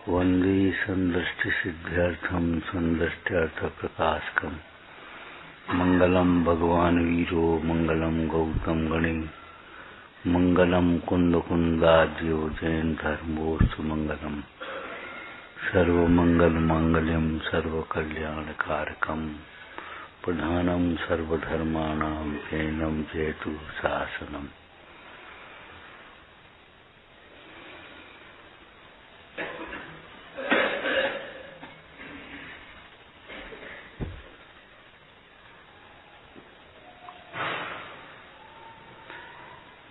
वंदे संदृष्टिसिद्ध्यर्थं संदृष्ट्यर्थप्रकाशकम् मंगलम भगवान वीरो मंगलम गौतम गणे मंगलम कुंद कुंदाद्यो जैन धर्मोस्तु मंगलम सर्वमंगल मांगल्यम सर्वकल्याणकारकम प्रधानम सर्वधर्माणां जैनम जयतु शासनम।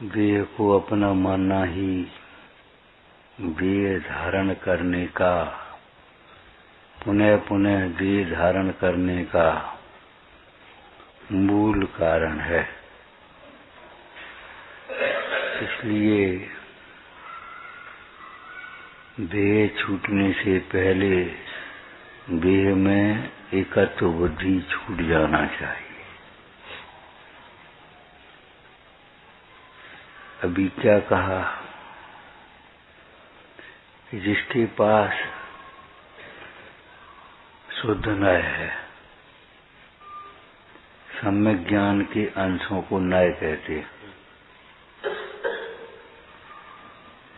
देह को अपना मानना ही देह धारण करने का, पुनः पुनः देह धारण करने का मूल कारण है। इसलिए देह छूटने से पहले देह में एकत्व बुद्धि छूट जाना चाहिए। अभी क्या कहा कि जिसके पास शुद्ध नय है, सम्यक ज्ञान के अंशों को नय कहते,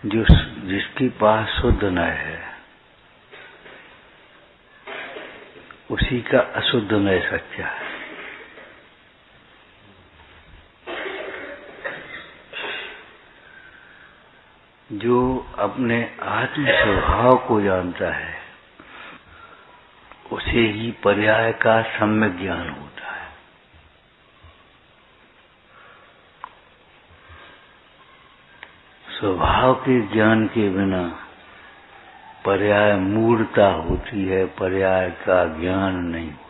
जिसके पास शुद्ध नय है उसी का अशुद्ध नय सच्चा है। जो अपने आत्म स्वभाव को जानता है उसे ही पर्याय का सम्यक ज्ञान होता है। स्वभाव के ज्ञान के बिना पर्याय मूढ़ता होती है, पर्याय का ज्ञान नहीं होता।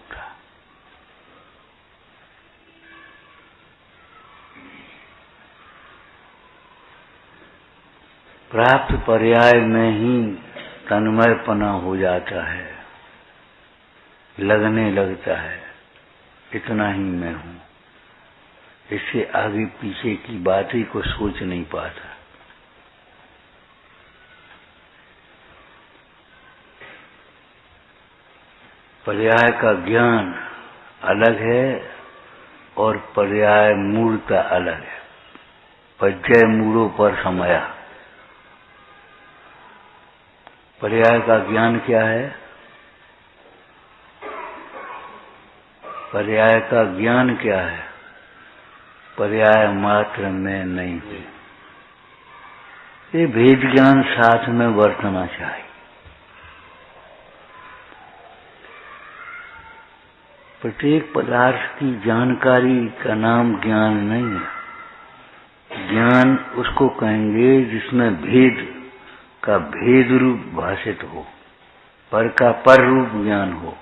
प्राप्त पर्याय में ही तन्मयपना हो जाता है, लगने लगता है इतना ही मैं हूं। इससे आगे पीछे की बातें को सोच नहीं पाता। पर्याय का ज्ञान अलग है और पर्याय मूढ़ता अलग है। पज्जय मूढ़ों पर समया। पर्याय का ज्ञान क्या है? पर्याय का ज्ञान क्या है? पर्याय मात्र में नहीं है। ये भेद ज्ञान साथ में बरतना चाहिए। प्रत्येक पदार्थ की जानकारी का नाम ज्ञान नहीं है। ज्ञान उसको कहेंगे जिसमें भेद का भेद रूप भाषित हो, पर का पर रूप ज्ञान हो।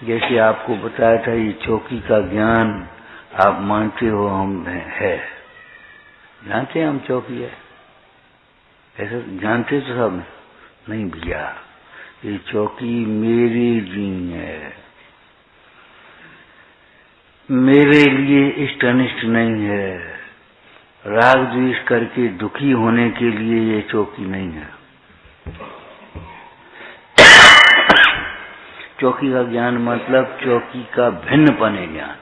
जैसे आपको बताया था ये चौकी का ज्ञान आप मानते हो हम है, जानते हैं हम चौकी है, ऐसा जानते तो सब नहीं भैया। ये चौकी मेरी जी है, मेरे लिए इष्ट अनिष्ट नहीं है। राग द्वेष करके दुखी होने के लिए ये चौकी नहीं है। चौकी का ज्ञान मतलब चौकी का भिन्नपने ज्ञान।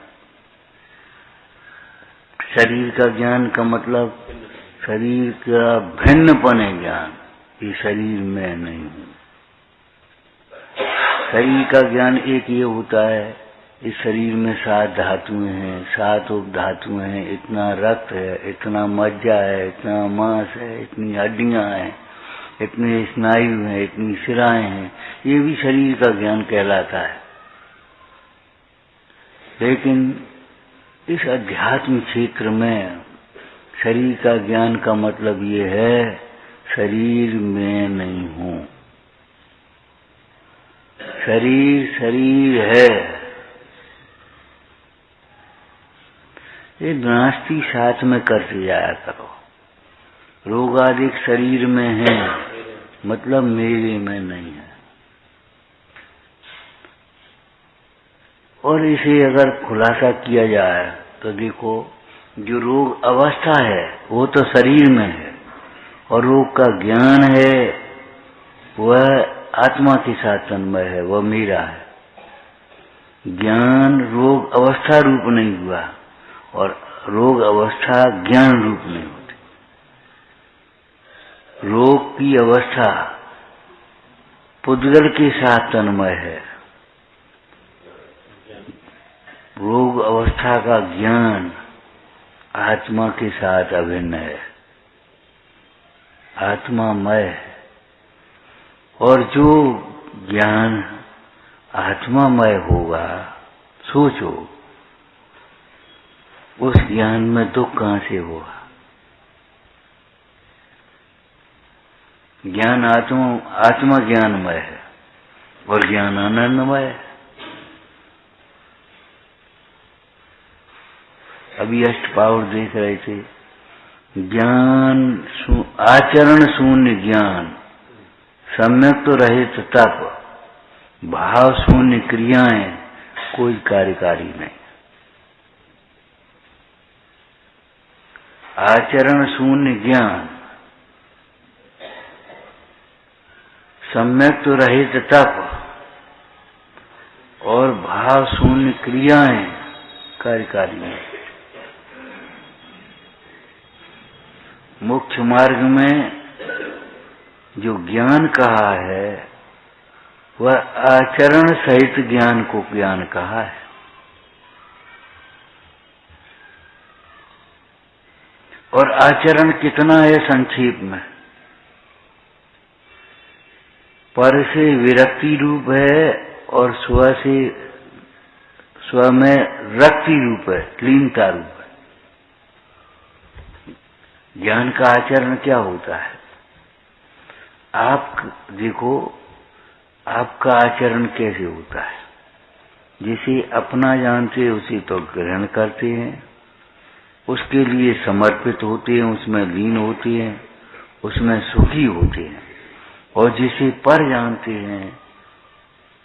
शरीर का ज्ञान का मतलब शरीर का भिन्नपने ज्ञान। ये शरीर में नहीं हूं। शरीर का ज्ञान एक ये होता है, इस शरीर में 7 धातुएं हैं, 7 उपधातुएं हैं, इतना रक्त है, इतना मज्जा है, इतना मांस है, इतनी हड्डियां हैं, इतने स्नायु हैं, इतनी शिराएं हैं। ये भी शरीर का ज्ञान कहलाता है। लेकिन इस अध्यात्म क्षेत्र में शरीर का ज्ञान का मतलब ये है, शरीर में नहीं हूं। शरीर शरीर है। ये नास्ती साथ में करते जाया करो। रोग आदि शरीर में है मतलब मेरे में नहीं है। और इसे अगर खुलासा किया जाए तो देखो, जो रोग अवस्था है वो तो शरीर में है, और रोग का ज्ञान है वह आत्मा के साथ तन्मय है, वह मेरा है। ज्ञान रोग अवस्था रूप नहीं हुआ और रोग अवस्था ज्ञान रूप नहीं होती। रोग की अवस्था पुद्गल के साथ तन्मय है, रोग अवस्था का ज्ञान आत्मा के साथ अभिन्न है, आत्मामय है। और जो ज्ञान आत्मामय होगा, सोचो उस ज्ञान में दुख कहां से होगा? ज्ञान आत्मा ज्ञानमय है और ज्ञान आनंदमय है। अभी अष्टपावर देख रहे थे, ज्ञान आचरण शून्य ज्ञान, सम्यक तो रहे तप, भाव शून्य क्रियाएं, कोई कार्यकारी नहीं। आचरण शून्य ज्ञान, सम्यक तो रहित तप और भाव शून्य क्रियाएं कार्यकारी नहीं। मुख्य मार्ग में जो ज्ञान कहा है वह आचरण सहित ज्ञान को ज्ञान कहा है। और आचरण कितना है संक्षेप में? पर से विरक्ति रूप है और स्व में रक्ति रूप है, लीनता रूप है। ज्ञान का आचरण क्या होता है? आप देखो, आपका आचरण कैसे होता है? जिसे अपना जानते हैं उसे तो ग्रहण करते हैं, उसके लिए समर्पित होते हैं, उसमें लीन होते हैं, उसमें सुखी होते हैं। और जिसे पर जानते हैं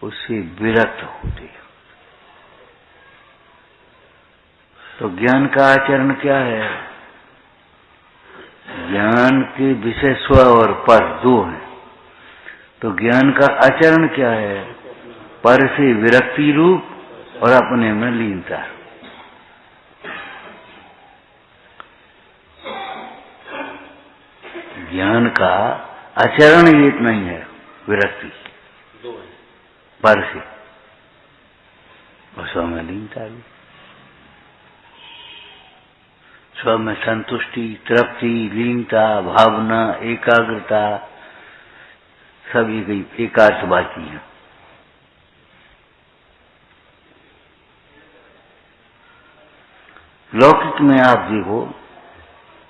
उससे विरक्त होते हैं। तो ज्ञान का आचरण क्या है? ज्ञान के विषय स्व और पर दो हैं। तो ज्ञान का आचरण क्या है? पर से विरक्ति रूप और अपने में लीनता। ज्ञान का आचरण एक नहीं है, विरक्ति पर से और स्व में लीनता भी। स्व में संतुष्टि, तृप्ति, लीनता, भावना, एकाग्रता सभी एकार्थवाची है। लौकिक में आप देखो,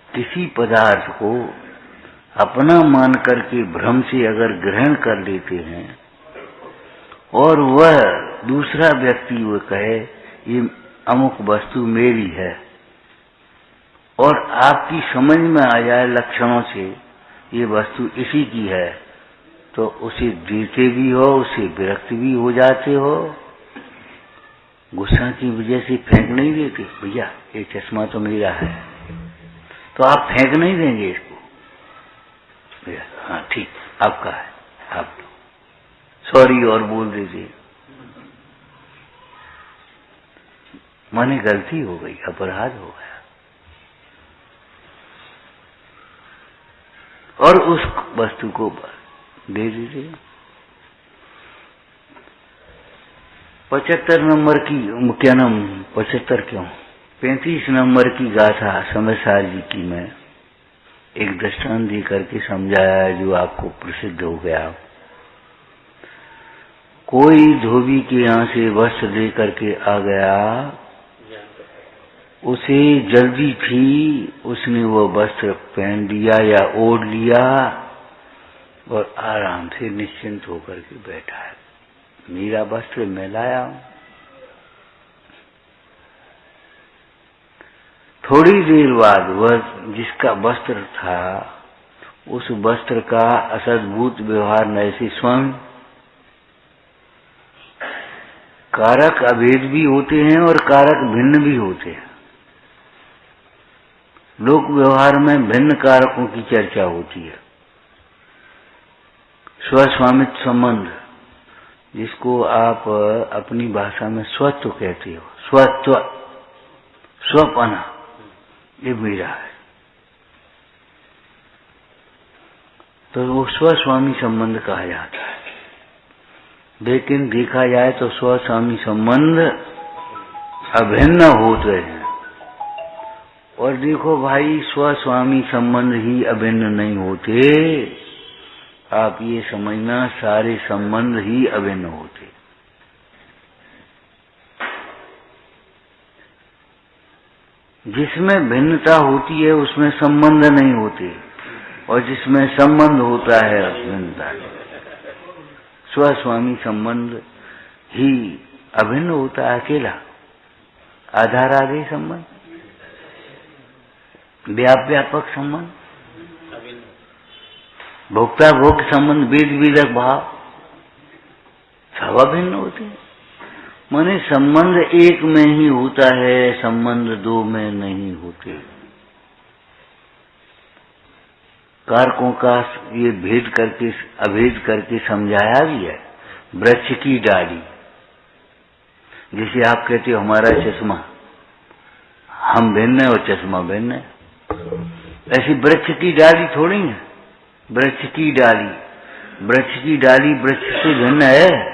किसी पदार्थ को अपना मान करके भ्रम से अगर ग्रहण कर लेते हैं और वह दूसरा व्यक्ति वो कहे ये अमुक वस्तु मेरी है और आपकी समझ में आ जाए लक्षणों से ये वस्तु इसी की है, तो उसे देते भी हो, उसे विरक्त भी हो जाते हो। गुस्सा की वजह से फेंक नहीं देते, भैया ये चश्मा तो मेरा है, तो आप फेंक नहीं देंगे इसको। भैया हाँ ठीक, आपका है, आप सॉरी और बोल दीजिए, माने गलती हो गई, अपराध हो गया, और उस वस्तु को दे दीजिए। 75 नंबर की, क्या नाम 75 क्यों, 35 नंबर की गाथा समयसार जी की मैं एक दृष्टांत दे करके समझाया जो आपको प्रसिद्ध हो गया। कोई धोबी के यहाँ से वस्त्र ले करके आ गया, उसे जल्दी थी, उसने वो वस्त्र पहन लिया या ओढ़ लिया और आराम से निश्चिंत होकर के बैठा है, मेरा वस्त्र मैं लाया हूं। थोड़ी देर बाद वह जिसका वस्त्र था, उस वस्त्र का असद्भुत व्यवहार न से स्वयं कारक अभेद भी होते हैं और कारक भिन्न भी होते हैं। लोक व्यवहार में भिन्न कारकों की चर्चा होती है। स्वस्वामित्व संबंध, जिसको आप अपनी भाषा में स्वत्व कहते हो, स्वत्व, स्वपना, ये मेरा है। तो वो स्वस्वामी संबंध कहा जाता है। लेकिन देखा जाए तो स्वस्वामी संबंध अभिन्न होते हैं। और देखो भाई, स्वस्वामी संबंध ही अभिन्न नहीं होते, आप ये समझना सारे संबंध ही अभिन्न होते। जिसमें भिन्नता होती है उसमें संबंध नहीं होते, और जिसमें संबंध होता है भिन्नता। स्वस्वामी संबंध ही अभिन्न होता है, अकेला। आधार आदि संबंध, व्यापक संबंध, भोक्ता भोग संबंध, वेद वेदक भाव, सब अभिन्न होते हैं। माने संबंध एक में ही होता है, संबंध दो में नहीं होते। कारकों का ये भेद करके, अभेद करके समझाया भी है। वृक्ष की डाली, जिसे आप कहते हो हमारा चश्मा, हम भिन्न है और चश्मा भिन्न है, ऐसी वृक्ष की डाली थोड़ी है। वृक्ष की डाली, वृक्ष की डाली वृक्ष से भिन्न है।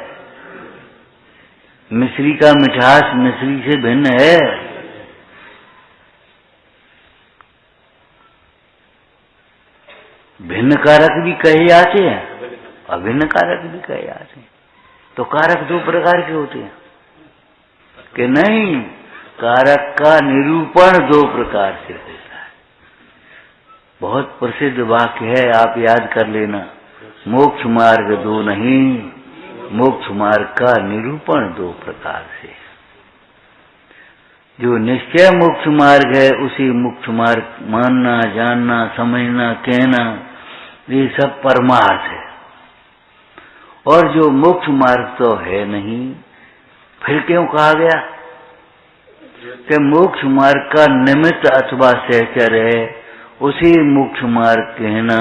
मिश्री का मिठास मिश्री से भिन्न है। भिन्न कारक भी कहे जाते हैं, अभिन्न कारक भी कहे जाते हैं। तो कारक दो प्रकार के होते हैं कि नहीं? कारक का निरूपण दो प्रकार से होता है। बहुत प्रसिद्ध वाक्य है, आप याद कर लेना, मोक्ष मार्ग दो नहीं, मोक्ष मार्ग का निरूपण दो प्रकार से। जो निश्चय मोक्ष मार्ग है उसी मोक्ष मार्ग मानना, जानना, समझना, कहना, ये सब परमार्थ है। और जो मोक्ष मार्ग तो है नहीं, फिर क्यों कहा गया कि मोक्ष मार्ग का निमित्त अथवा सहचर है, उसी मोक्ष मार्ग कहना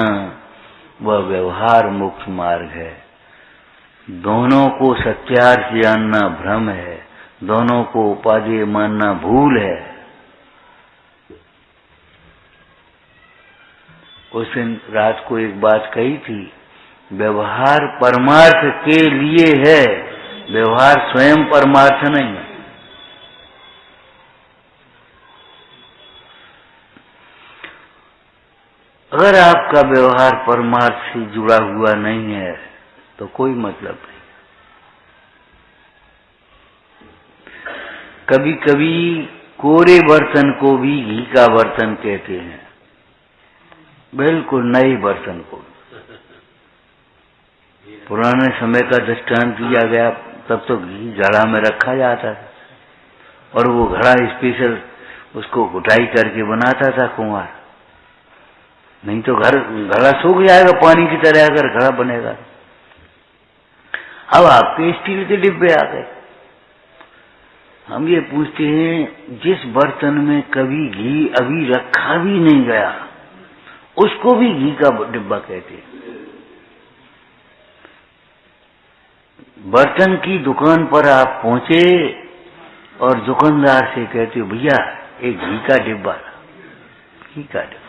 वह व्यवहार मोक्ष मार्ग है। दोनों को सत्यार्थ जानना भ्रम है, दोनों को उपादेय मानना भूल है। उस दिन रात को एक बात कही थी, व्यवहार परमार्थ के लिए है, व्यवहार स्वयं परमार्थ नहीं है। अगर आपका व्यवहार परमार्थ से जुड़ा हुआ नहीं है तो कोई मतलब नहीं। कभी कभी कोरे बर्तन को भी घी का बर्तन कहते हैं, बिल्कुल नए बर्तन को। पुराने समय का दृष्टांत दिया गया, तब तो घी घड़ा में रखा जाता था, और वो घड़ा स्पेशल उसको घुटाई करके बनाता था कुंवार, नहीं तो घड़ा सूख जाएगा पानी की तरह अगर घड़ा बनेगा। अब आपके स्टील के डिब्बे आ गए। हम ये पूछते हैं, जिस बर्तन में कभी घी अभी रखा भी नहीं गया उसको भी घी का डिब्बा कहते हैं। बर्तन की दुकान पर आप पहुंचे और दुकानदार से कहते हो, भैया एक घी का डिब्बा, घी का डिब्बा।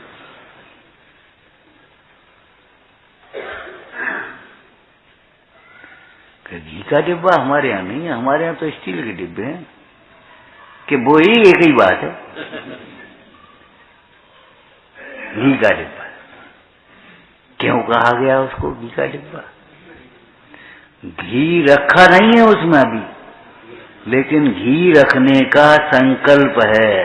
घी का डिब्बा हमारे यहाँ नहीं है, हमारे यहाँ तो स्टील के डिब्बे हैं। कि वो ही एक ही बात है, घी का डिब्बा। क्यों कहा गया उसको घी का डिब्बा? घी रखा नहीं है उसमें अभी, लेकिन घी रखने का संकल्प है।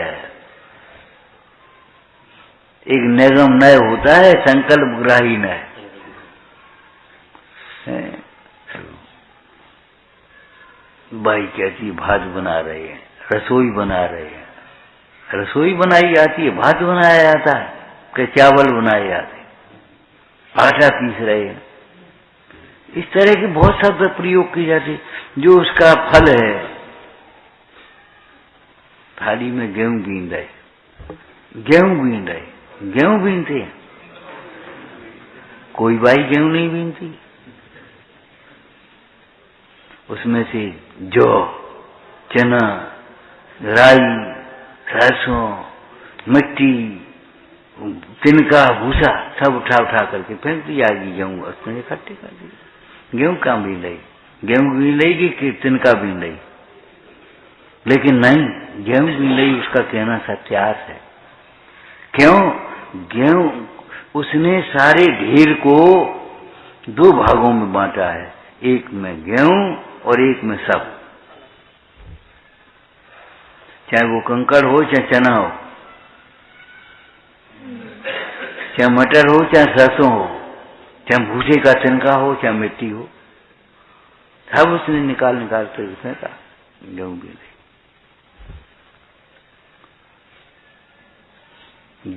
एक निगम नय होता है, संकल्प ग्राही नय। भाई कहती भात बना रहे हैं, रसोई बना रहे हैं, रसोई बनाई जाती है, भात बनाया जाता है कि चावल बनाए जाते, आटा पीस रहे हैं। इस तरह के बहुत शब्द प्रयोग किए जाते, जो उसका फल है। थाली में गेहूं बीन रहे, गेहूं बीन रहे, गेहूं बीनते हैं। कोई बाई गेहूं नहीं बीनती, उसमें से जौ, चना, राई, सरसों, मिट्टी, तिनका, भूसा सब उठा उठा करके फेंक दिया कि गेहूँ उसने इकट्ठे कर दिए। गेहूँ कहाँ बीन रही? गेहूँ बीन रही कि तिनका बीन रही? लेकिन नहीं, गेहूँ बीन रही, उसका कहना सत्यार्थ है। क्यों? गेहूँ उसने सारे ढेर को दो भागों में बांटा है, एक में गेहूँ और एक में सब। चाहे वो कंकड़ हो, चाहे चना हो, चाहे मटर हो, चाहे सरसों हो, चाहे भूसे का तिनका हो, चाहे मिट्टी हो, सब उसने निकाल निकाल कर फेंका। गेहूं भी नहीं।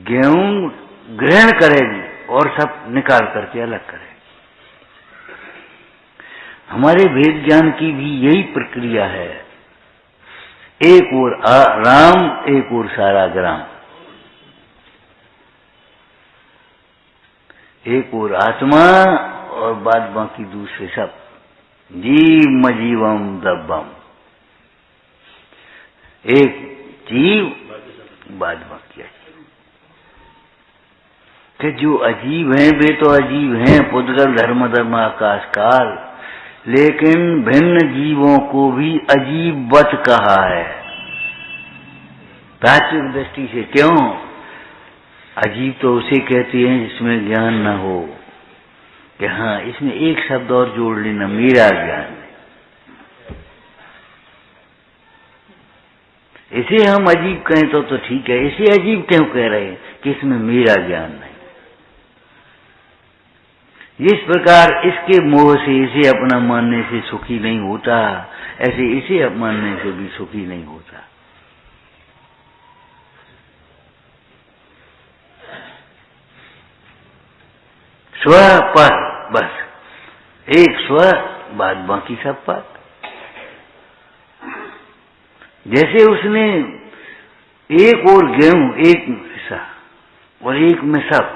गेहूं ग्रहण करेगी और सब निकाल करके अलग करेगी। हमारे वेद ज्ञान की भी यही प्रक्रिया है। एक ओर राम, एक ओर सारा ग्राम, एक ओर आत्मा और बाद बाकी दूसरे सब। जीव मजीवम दब्बम, एक जीव बाद बाकी अजीव। कि जो अजीब हैं वे तो अजीब हैं, पुद्गल धर्म धर्म आकाश काल, लेकिन भिन्न जीवों को भी अजीबवत कहा है तात्विक दृष्टि से। क्यों? अजीब तो उसे कहते हैं जिसमें ज्ञान न हो, कि हाँ इसमें एक शब्द और जोड़ लेना, मेरा ज्ञान। इसे हम अजीब कहें तो ठीक है, इसे अजीब क्यों कह रहे हैं? कि इसमें मेरा ज्ञान नहीं। जिस प्रकार इसके मोह से इसे अपना मानने से सुखी नहीं होता, ऐसे इसे मानने से भी सुखी नहीं होता। स्व पर, बस एक स्व, बाद बाकी सब पर। जैसे उसने एक और गेहूं, एक हिस्सा और एक में सब,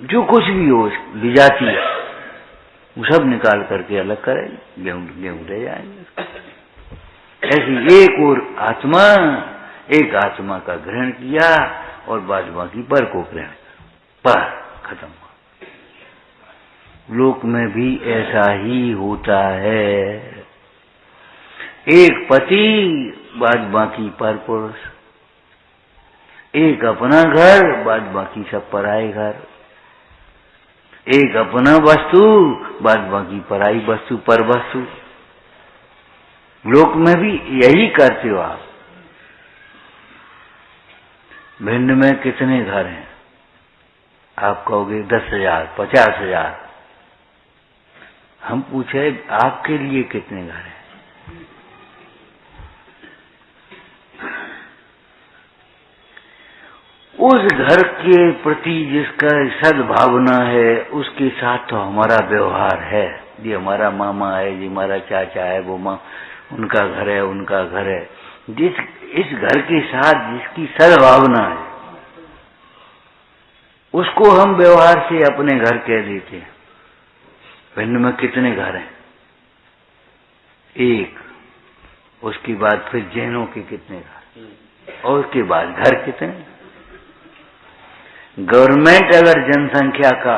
जो कुछ भी हो विजाती है, वो सब निकाल करके अलग करेगी, गेहूं ले जाएंगे। ऐसी एक और आत्मा, एक आत्मा का ग्रहण किया और बाद बाकी पर को ग्रहण किया, पर खत्म हुआ। लोक में भी ऐसा ही होता है। एक पति, बाद बाकी पर पुरुष, एक अपना घर, बाद बाकी सब पराए घर, एक अपना वस्तु, बाद बाकी पराई वस्तु, पर वस्तु। लोक में भी यही करते हो आप। भिंड में कितने घर हैं? आप कहोगे 10,000, 50,000। हम पूछे आपके लिए कितने घर हैं? उस घर के प्रति जिसका सद्भावना है, उसके साथ तो हमारा व्यवहार है। ये हमारा मामा है, ये हमारा चाचा है, वो माँ उनका घर है, उनका घर है। इस घर के साथ जिसकी सद्भावना है, उसको हम व्यवहार से अपने घर कह देते हैं। भिंड में कितने घर हैं? एक। उसके बाद फिर जैनों के कितने घर, और उसके बाद घर कितने? गवर्नमेंट अगर जनसंख्या का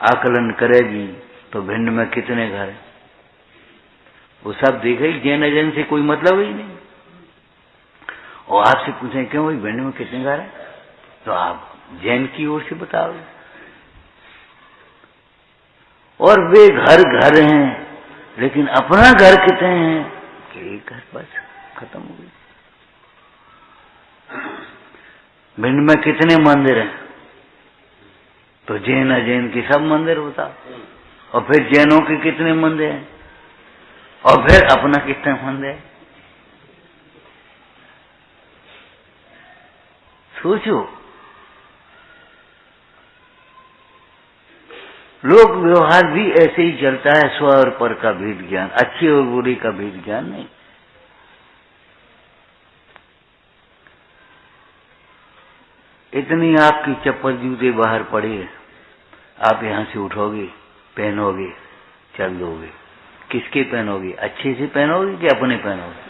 आकलन करेगी तो भिंड में कितने घर हैं? वो सब देखेगी, जैन अजैन से कोई मतलब ही नहीं। और आपसे पूछें क्यों भाई भिंड में कितने घर हैं, तो आप जैन की ओर से बताओगे। और वे घर घर हैं, लेकिन अपना घर कितने हैं? कि एक घर, बस खत्म हो गई। भिंड में कितने मंदिर हैं? तो जैन अजैन के सब मंदिर बता। और फिर जैनों के कितने मंदिर हैं? और फिर अपना कितने मंदिर है? सोचो। लोक व्यवहार भी ऐसे ही चलता है, स्व और पर का भेद ज्ञान, अच्छे और बुरे का भेद ज्ञान नहीं। इतनी आपकी चप्पल जूते बाहर पड़े, आप यहां से उठोगे, पहनोगे, चल दोगे, किसके पहनोगे? अच्छे से पहनोगे कि अपने पहनोगे?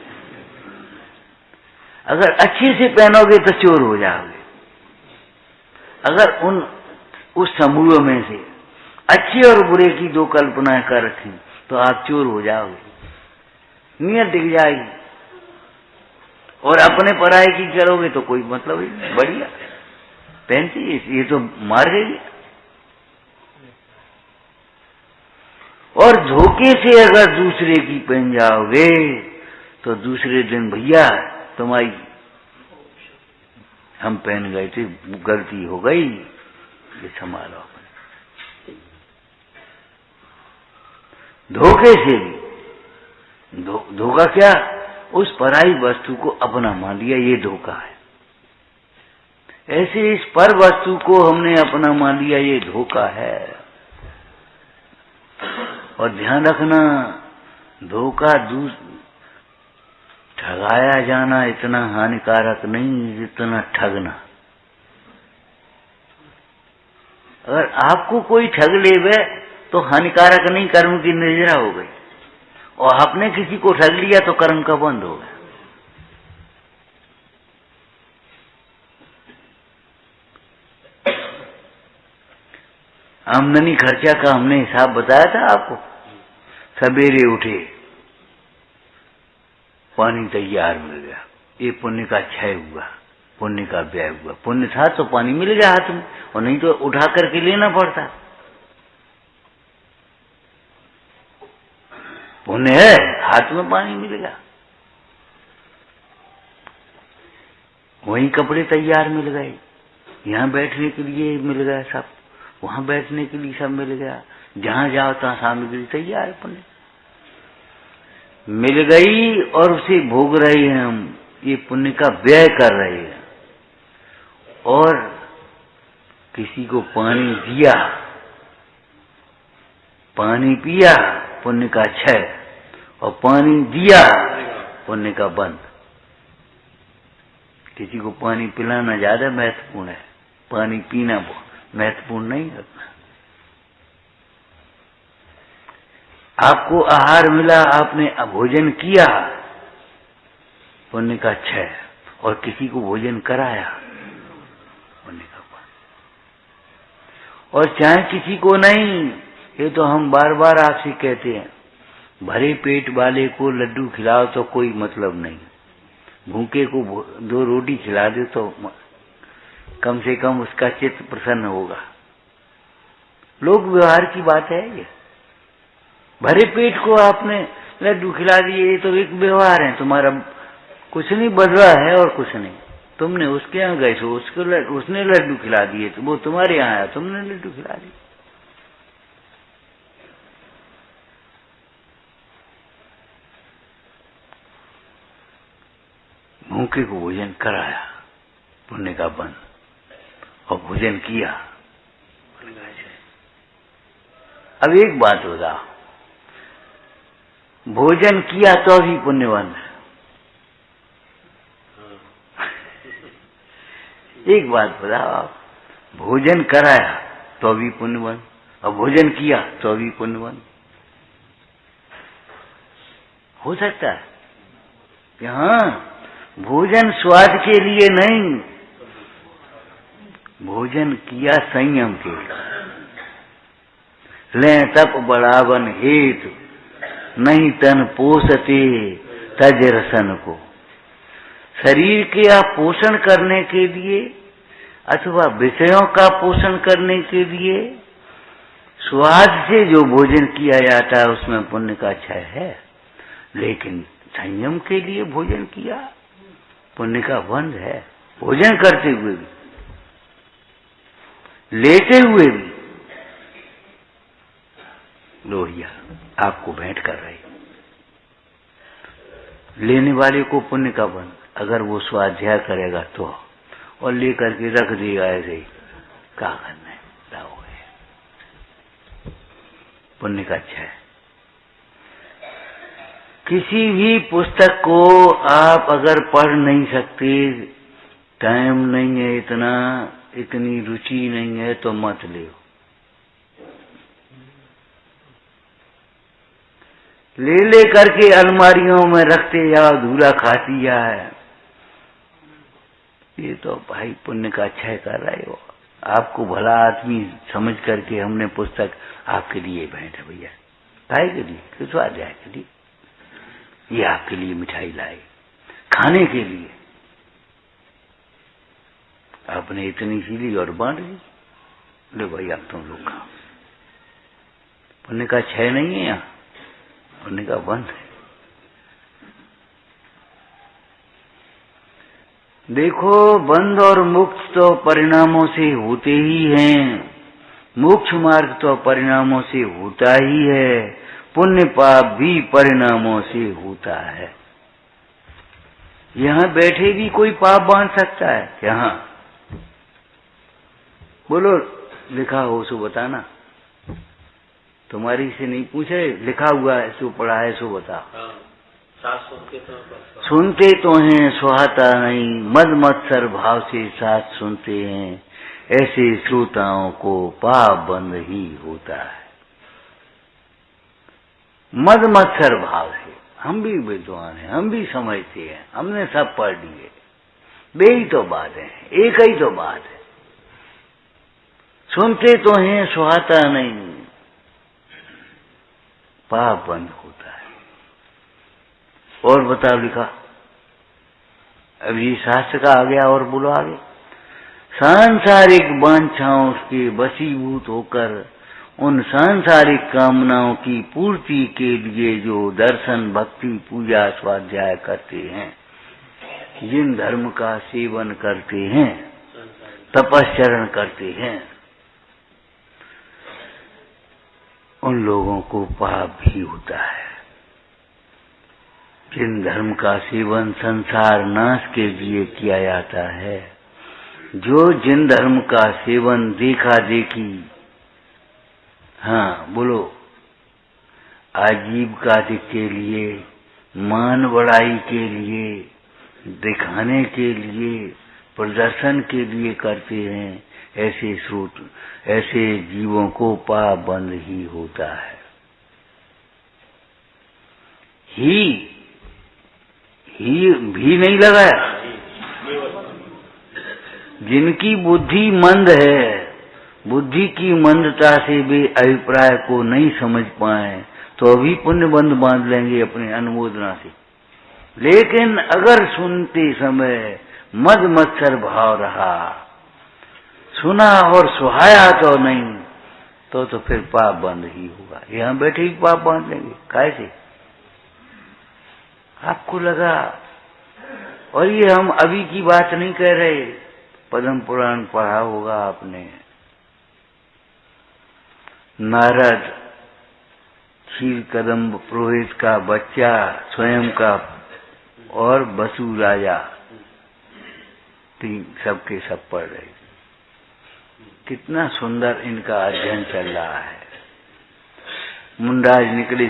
अगर अच्छे से पहनोगे तो चोर हो जाओगे। अगर उस समूह में से अच्छे और बुरे की दो कल्पनाएं कर रखी तो आप चोर हो जाओगे, नीयत दिख जाएगी। और अपने पराये की करोगे तो कोई मतलब ही नहीं। बढ़िया पहनती ये तो मार गई। और धोखे से अगर दूसरे की पहन जाओगे तो दूसरे दिन भैया तुम्हारी हम पहन गए थे, गलती हो गई, ये संभालो अपने। धोखे से भी धोखा क्या? उस पराई वस्तु को अपना मान लिया, ये धोखा है। ऐसे इस पर वस्तु को हमने अपना मान लिया, ये धोखा है। और ध्यान रखना, धोखा ठगाया जाना इतना हानिकारक नहीं जितना ठगना। अगर आपको कोई ठग लेवे तो हानिकारक नहीं, कर्म की निर्जरा हो गई। और आपने किसी को ठग लिया तो कर्म का बंद हो गया। आमदनी खर्चा का हमने हिसाब बताया था आपको। सवेरे उठे, पानी तैयार मिल गया, ये पुण्य का क्षय हुआ, पुण्य का व्यय हुआ। पुण्य था तो पानी मिल गया हाथ में, और नहीं तो उठा करके लेना पड़ता। पुण्य है, हाथ में पानी मिल गया। वहीं कपड़े तैयार मिल गए, यहाँ बैठने के लिए मिल गया सब, वहां बैठने के लिए सब मिल गया। जहां जाओ तहां सामग्री तैयार पुण्य मिल गई, और उसे भोग रहे हैं हम। ये पुण्य का व्यय कर रहे हैं। और किसी को पानी दिया, पानी पिया, पुण्य का क्षय। और पानी दिया, पुण्य का बंद। किसी को पानी पिलाना ज्यादा महत्वपूर्ण है, पानी पीना महत्वपूर्ण नहीं है। आपको आहार मिला, आपने भोजन किया, पुण्य का क्षय। और किसी को भोजन कराया, पुण्य का बंद। और चाहे किसी को नहीं, ये तो हम बार बार आपसे कहते हैं, भरे पेट वाले को लड्डू खिलाओ तो कोई मतलब नहीं, भूखे को 2 रोटी खिला दे तो कम से कम उसका चित्त प्रसन्न होगा। लोक व्यवहार की बात है ये। भरे पेट को आपने लड्डू खिला दिए, ये तो एक व्यवहार है तुम्हारा, कुछ नहीं बदला है और कुछ नहीं। तुमने उसके यहाँ गए तो उसने लड्डू खिला दिए, तो वो तुम्हारे यहाँ आया, तुमने लड्डू खिला दिए। भूखे को भोजन कराया, पुण्य का बंद। और भोजन किया। अब एक बात होगा, भोजन किया तो भी पुण्यवान है। एक बात बताओ आप, भोजन कराया तो भी पुण्यवान, और भोजन किया तो भी पुण्यवान हो सकता है। यहाँ भोजन स्वाद के लिए नहीं, भोजन किया संयम के लिए। ले तप बढ़ावन हेतु, नहीं तन पोषते तज रसन को। शरीर के आप पोषण करने के लिए अथवा विषयों का पोषण करने के लिए स्वाद से जो भोजन किया जाता है उसमें पुण्य का क्षय है। लेकिन संयम के लिए भोजन किया, पुण्य का बंध है। भोजन करते हुए भी, लेते हुए भी लोहिया आपको भेंट कर रही, लेने वाले को पुण्य का बंध। अगर वो स्वाध्याय करेगा तो, और लेकर के रख देगा ऐसे ही, क्या करना है, लाओ है पुण्य का क्षय। किसी भी पुस्तक को आप अगर पढ़ नहीं सकते, टाइम नहीं है इतना, इतनी रुचि नहीं है, तो मत ले। ले ले करके अलमारियों में रखते जाओ, धूला खाती जाए। ये तो भाई पुण्य का क्षय कर रहे हो। आपको भला आदमी समझ करके हमने पुस्तक आपके लिए भेंट है भैया, खाए के लिए, किस स्वाध्याय के लिए, ये आपके लिए मिठाई लाए खाने के लिए। आपने इतनी सी ली और बांट दी, ले भाई आप तुम लोग खाओ। पुण्य का क्षय नहीं है यहाँ, पुण्य का बंध है। देखो, बंध और मुक्त तो परिणामों से होते ही हैं, मोक्ष मार्ग तो परिणामों से होता ही है, पुण्य पाप भी परिणामों से होता है। यहाँ बैठे भी कोई पाप बांध सकता है? यहाँ बोलो, लिखा हो सो बताना। तुम्हारी से नहीं पूछे, लिखा हुआ है सो पढ़ा है सो बता। सुनते तो हैं सुहाता नहीं, मद मत्सर भाव से साथ सुनते हैं, ऐसे श्रोताओं को पाप बंद ही होता है। मद मत्सर भाव से, हम भी विद्वान हैं, हम भी समझते हैं, हमने सब पढ़ लिए, बे ही तो बात है, एक ही तो बात है। सुनते तो हैं सुहाता नहीं, पाप बंद होता है। और बताओ, लिखा अब ये शास्त्र का आ गया, और बोलो आगे। सांसारिक वांछाओं के वशीभूत होकर उन सांसारिक कामनाओं की पूर्ति के लिए जो दर्शन, भक्ति, पूजा, स्वाध्याय करते हैं, जिन धर्म का सेवन करते हैं, तपश्चरण करते हैं, उन लोगों को पाप भी होता है। जिन धर्म का सेवन संसार नाश के लिए किया जाता है, जो जिन धर्म का सेवन देखा देखी, हाँ बोलो, आजीविका के लिए, मान बढ़ाई के लिए, दिखाने के लिए, प्रदर्शन के लिए करते हैं, ऐसे स्रोत, ऐसे जीवों को पाप बंद ही होता है। ही भी नहीं लगाया। जिनकी बुद्धि मंद है, बुद्धि की मंदता से वे अभिप्राय को नहीं समझ पाए, तो अभी पुण्य बंद बांध लेंगे अपने अनुमोदना से। लेकिन अगर सुनते समय मद मत्सर भाव रहा, सुना और सुहाया तो नहीं, तो फिर पाप बंद ही होगा। यहाँ बैठे ही पाप बांध लेंगे, कैसे? आपको लगा, और ये हम अभी की बात नहीं कह रहे, पद्म पुराण पढ़ा होगा आपने। नारद, क्षीर कदम्ब पुरोहित का बच्चा स्वयं का, और बसु राजा, तीन सबके सब पढ़ रहे। कितना सुंदर इनका अध्ययन चल रहा है। मुंडाज निकले,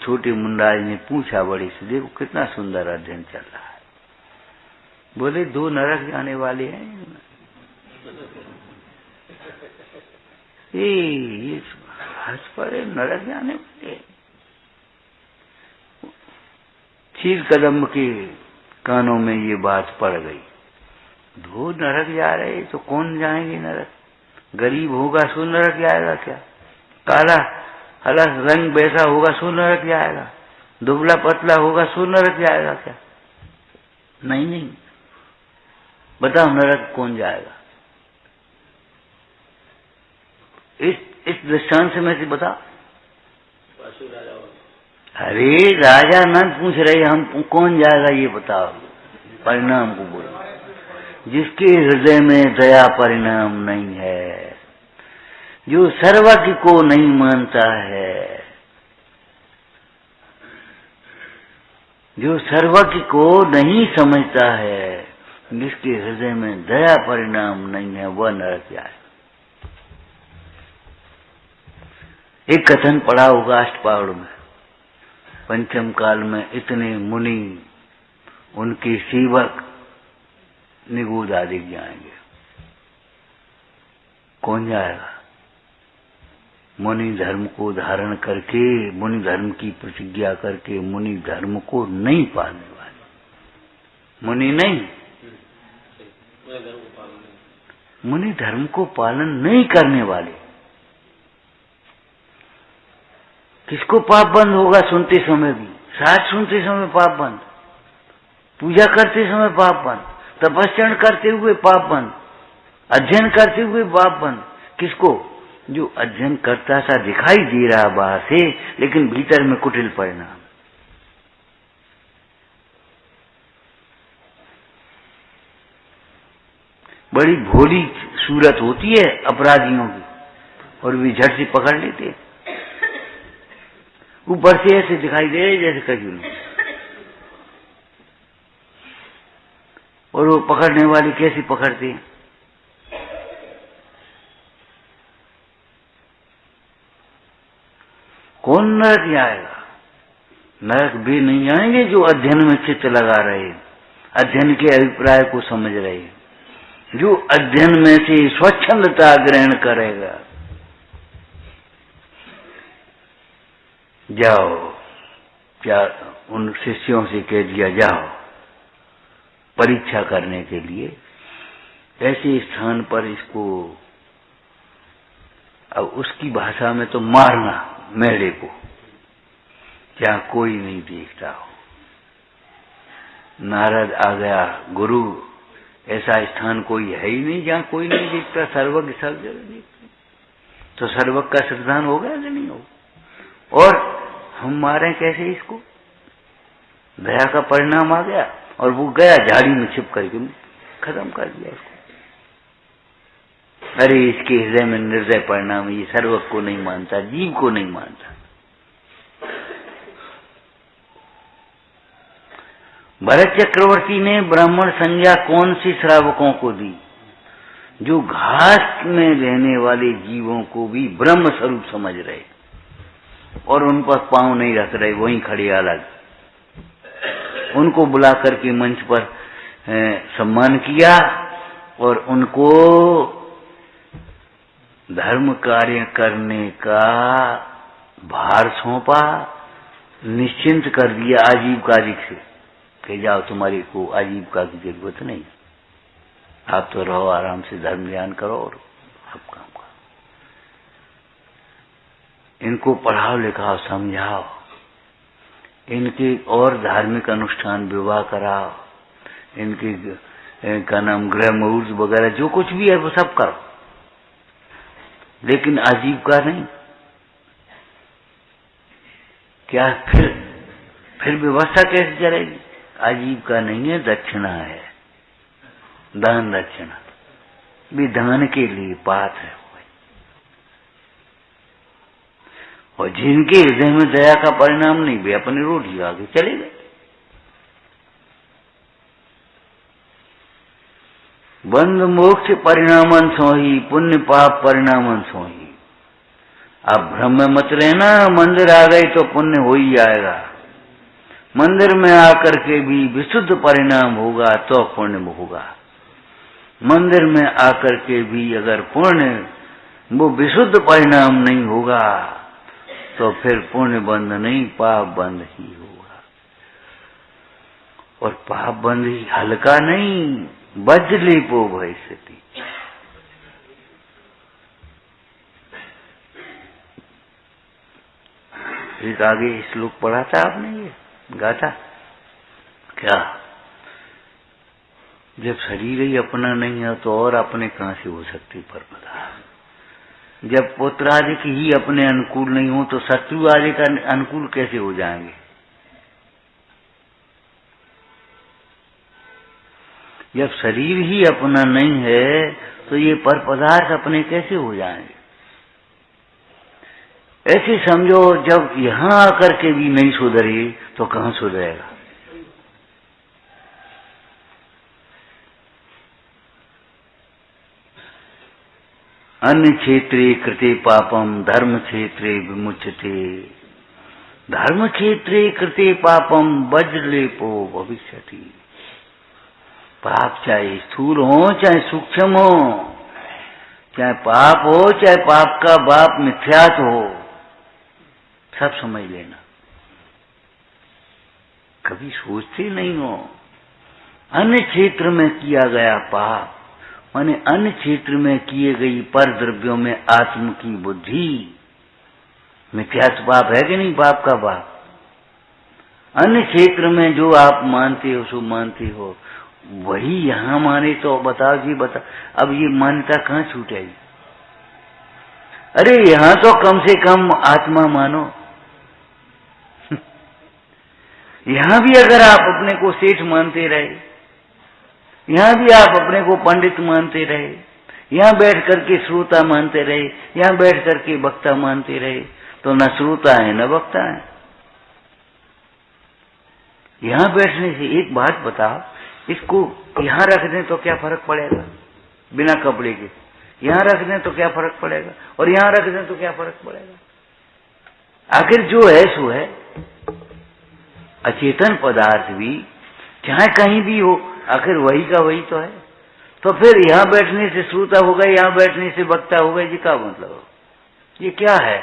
छोटे मुंडाज ने पूछा बड़े से, देखो कितना सुंदर अध्ययन चल रहा है। बोले, दो नरक जाने वाले हैं। ये हंस पड़े, नरक जाने वाले। क्षीर कदम्ब के कानों में ये बात पड़ गई, दो नरक जा रहे, तो कौन जाएंगे नरक? गरीब होगा सो नरक जाएगा क्या? काला हला रंग वैसा होगा सो नरक जाएगा? दुबला पतला होगा सो नरक जाएगा क्या? नहीं नहीं, बताओ नरक कौन जाएगा? इस दृष्टांत में से बता। अरे राजा नंद पूछ रहे, हम कौन जाएगा ये बताओ, परिणाम को बोलो। जिसके हृदय में दया परिणाम नहीं है, जो सर्वज्ञ को नहीं मानता है, जो सर्वज्ञ को नहीं समझता है, जिसके हृदय में दया परिणाम नहीं है, वह नरक जाए। एक कथन पढ़ा होगा अष्टपहड़ में, पंचम काल में इतने मुनि, उनके सेवक निगूढ़ आदि जाएंगे। कौन जाएगा? मुनि धर्म को धारण करके, मुनि धर्म की प्रतिज्ञा करके मुनि धर्म को नहीं पालने वाले, मुनि नहीं, मुनि धर्म को पालन नहीं करने वाले। किसको पाप बंद होगा? सुनते समय भी, साथ सुनते समय पाप बंद, पूजा करते समय पाप बंद, तपस्या करते हुए पाप बंद, अध्ययन करते हुए पाप बंद। किसको? जो अध्ययन करता सा दिखाई दे रहा बाहर से, लेकिन भीतर में कुटिल परिणाम। बड़ी भोली सूरत होती है अपराधियों की, और वे झट से पकड़ लेते हैं। ऊपर से ऐसे दिखाई दे रहे जैसे कजू नहीं, और वो पकड़ने वाले कैसे पकड़ते हैं? कौन नरक जाएगा? नरक भी नहीं जाएंगे जो अध्ययन में चित्त लगा रहे, अध्ययन के अभिप्राय को समझ रहे, जो अध्ययन में से स्वच्छंदता ग्रहण करेगा। जाओ, क्या उन शिष्यों से कह दिया, जाओ परीक्षा करने के लिए ऐसे स्थान पर इसको, अब उसकी भाषा में तो मारना मेढ़े को, जहां कोई नहीं देखता हो। नारद आ गया, गुरु ऐसा स्थान कोई है ही नहीं जहां कोई नहीं देखता, सर्वज्ञ सब जगह देखते, तो सर्वज्ञ का श्रद्धान हो गया कि नहीं हो? और हम मारे कैसे इसको? दया का परिणाम आ गया, और वो गया झाड़ी में छिप करके खत्म कर दिया उसको। अरे इसके हृदय में निर्दय परिणाम, ये सर्वज्ञ को नहीं मानता, जीव को नहीं मानता। भरत चक्रवर्ती ने ब्राह्मण संज्ञा कौन सी श्रावकों को दी? जो घास में रहने वाले जीवों को भी ब्रह्म स्वरूप समझ रहे और उन पर पांव नहीं रख रहे, वहीं खड़े अलग। उनको बुला करके मंच पर सम्मान किया और उनको धर्म कार्य करने का भार सौंपा, निश्चिंत कर दिया आजीविका से कि जाओ, तुम्हारी को आजीविका की जरूरत नहीं, आप तो रहो आराम से, धर्म ज्ञान करो और सब काम करो। इनको पढ़ाओ लिखाओ समझाओ, इनके और धार्मिक अनुष्ठान विवाह कराओ, इनके का नाम गृह मुहूर्त वगैरह जो कुछ भी है वो सब करो, लेकिन आजीविका नहीं। क्या फिर व्यवस्था कैसे चलेगी? आजीविका नहीं है, दक्षिणा है, दान दक्षिणा, विधान के लिए पात्र है। और जिनके हृदय में दया का परिणाम नहीं, वे अपनी रोटी आगे चले गए। बंध मोक्ष परिणामन सोही, पुण्य पाप परिणामन सोही। आप भ्रम में मत रहना, मंदिर आ गई तो पुण्य हो ही जाएगा। मंदिर में आकर के भी विशुद्ध परिणाम होगा तो पुण्य होगा। मंदिर में आकर के भी अगर पुण्य वो विशुद्ध परिणाम नहीं होगा तो फिर पुण्य बंध नहीं, पाप बंध ही होगा। और पाप बंध ही हल्का नहीं, वज्रलेपो भविष्यति। एक आगे श्लोक पढ़ा था आपने, ये गाथा क्या? जब शरीर ही अपना नहीं है तो और अपने कहां से हो सकती परपदा? जब पुत्र आदि की ही अपने अनुकूल नहीं हो तो शत्रु आदि का अनुकूल कैसे हो जाएंगे? जब शरीर ही अपना नहीं है तो ये पर पदार्थ अपने कैसे हो जाएंगे? ऐसे समझो, जब यहां आकर के भी नहीं सुधरे तो कहां सुधरेगा? अन्य क्षेत्रे कृते पापम धर्म क्षेत्रे विमुच्यते। धर्म क्षेत्रे कृते पापम वज्रलेपो भविष्यति। पाप चाहे स्थूल हो चाहे सूक्ष्म हो, चाहे पाप हो, चाहे पाप का बाप मिथ्यात हो, सब समझ लेना। कभी सोचते नहीं हो। अन्य क्षेत्र में किया गया पाप माने अन्य क्षेत्र में किए गई पर द्रव्यों में आत्म की बुद्धि मिथ्यात्व पाप है कि नहीं? पाप का पाप। अन्य क्षेत्र में जो आप मानते हो, सो मानते हो, वही यहां माने तो बताओ जी, बताओ अब ये मान्यता कहां छूटेगी? अरे यहां तो कम से कम आत्मा मानो। यहां भी अगर आप अपने को सेठ मानते रहे, यहां भी आप अपने को पंडित मानते रहे, यहां बैठ करके श्रोता मानते रहे, यहां बैठ करके वक्ता मानते रहे, तो न श्रोता है न वक्ता है। यहां बैठने से एक बात बताओ, इसको यहां रख दें तो क्या फर्क पड़ेगा? बिना कपड़े के यहां रख दें तो क्या फर्क पड़ेगा? और यहां रख दें तो क्या फर्क पड़ेगा? आखिर जो है सो है। अचेतन पदार्थ भी चाहे कहीं भी हो, आखिर वही का वही तो है। तो फिर यहां बैठने से श्रोता हो गए, यहां बैठने से वक्ता हो गए, जी क्या मतलब? ये क्या है?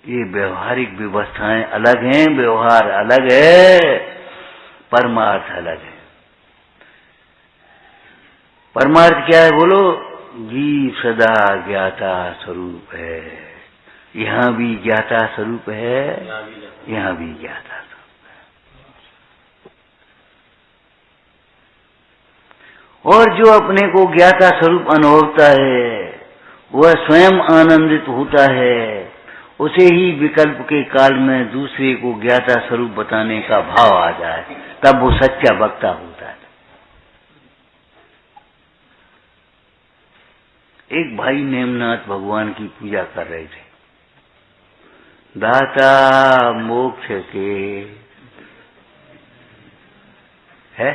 ये व्यवहारिक व्यवस्थाएं अलग हैं, व्यवहार अलग है, परमार्थ अलग है। परमार्थ क्या है बोलो? जीव सदा ज्ञाता स्वरूप है। यहां भी ज्ञाता स्वरूप है, यहां भी ज्ञाता स्वरूप है। और जो अपने को ज्ञाता स्वरूप अनुभवता है, वह स्वयं आनंदित होता है। उसे ही विकल्प के काल में दूसरे को ज्ञाता स्वरूप बताने का भाव आ जाए, तब वो सच्चा वक्ता होता है। एक भाई नेमनाथ भगवान की पूजा कर रहे थे। दाता मोक्ष के है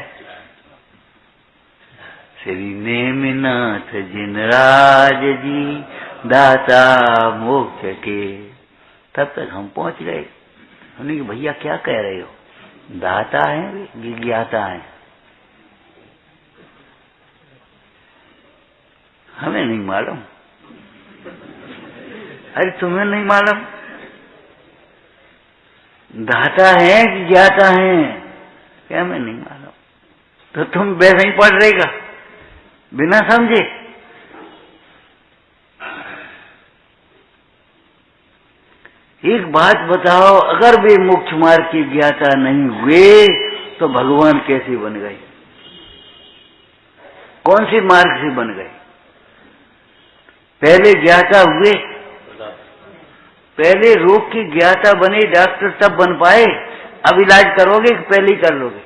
श्री नेमनाथ जिनराज जी, दाता मोक्ष के। तब तक हम पहुंच गए। हमने कहा भैया क्या कह रहे हो? दाता है कि ज्ञाता है? हमें नहीं मालूम। अरे तुम्हें नहीं मालूम? दाता है कि ज्ञाता है? क्या हमें नहीं मालूम? तो तुम वैसे ही पढ़ रहेगा बिना समझे। एक बात बताओ, अगर वे मोक्ष मार्ग की ज्ञाता नहीं हुए तो भगवान कैसे बन गए? कौन से मार्ग से बन गए? पहले ज्ञाता हुए, पहले रोग की ज्ञाता बने डॉक्टर तब बन पाए। अब इलाज करोगे कि पहले ही कर लोगे?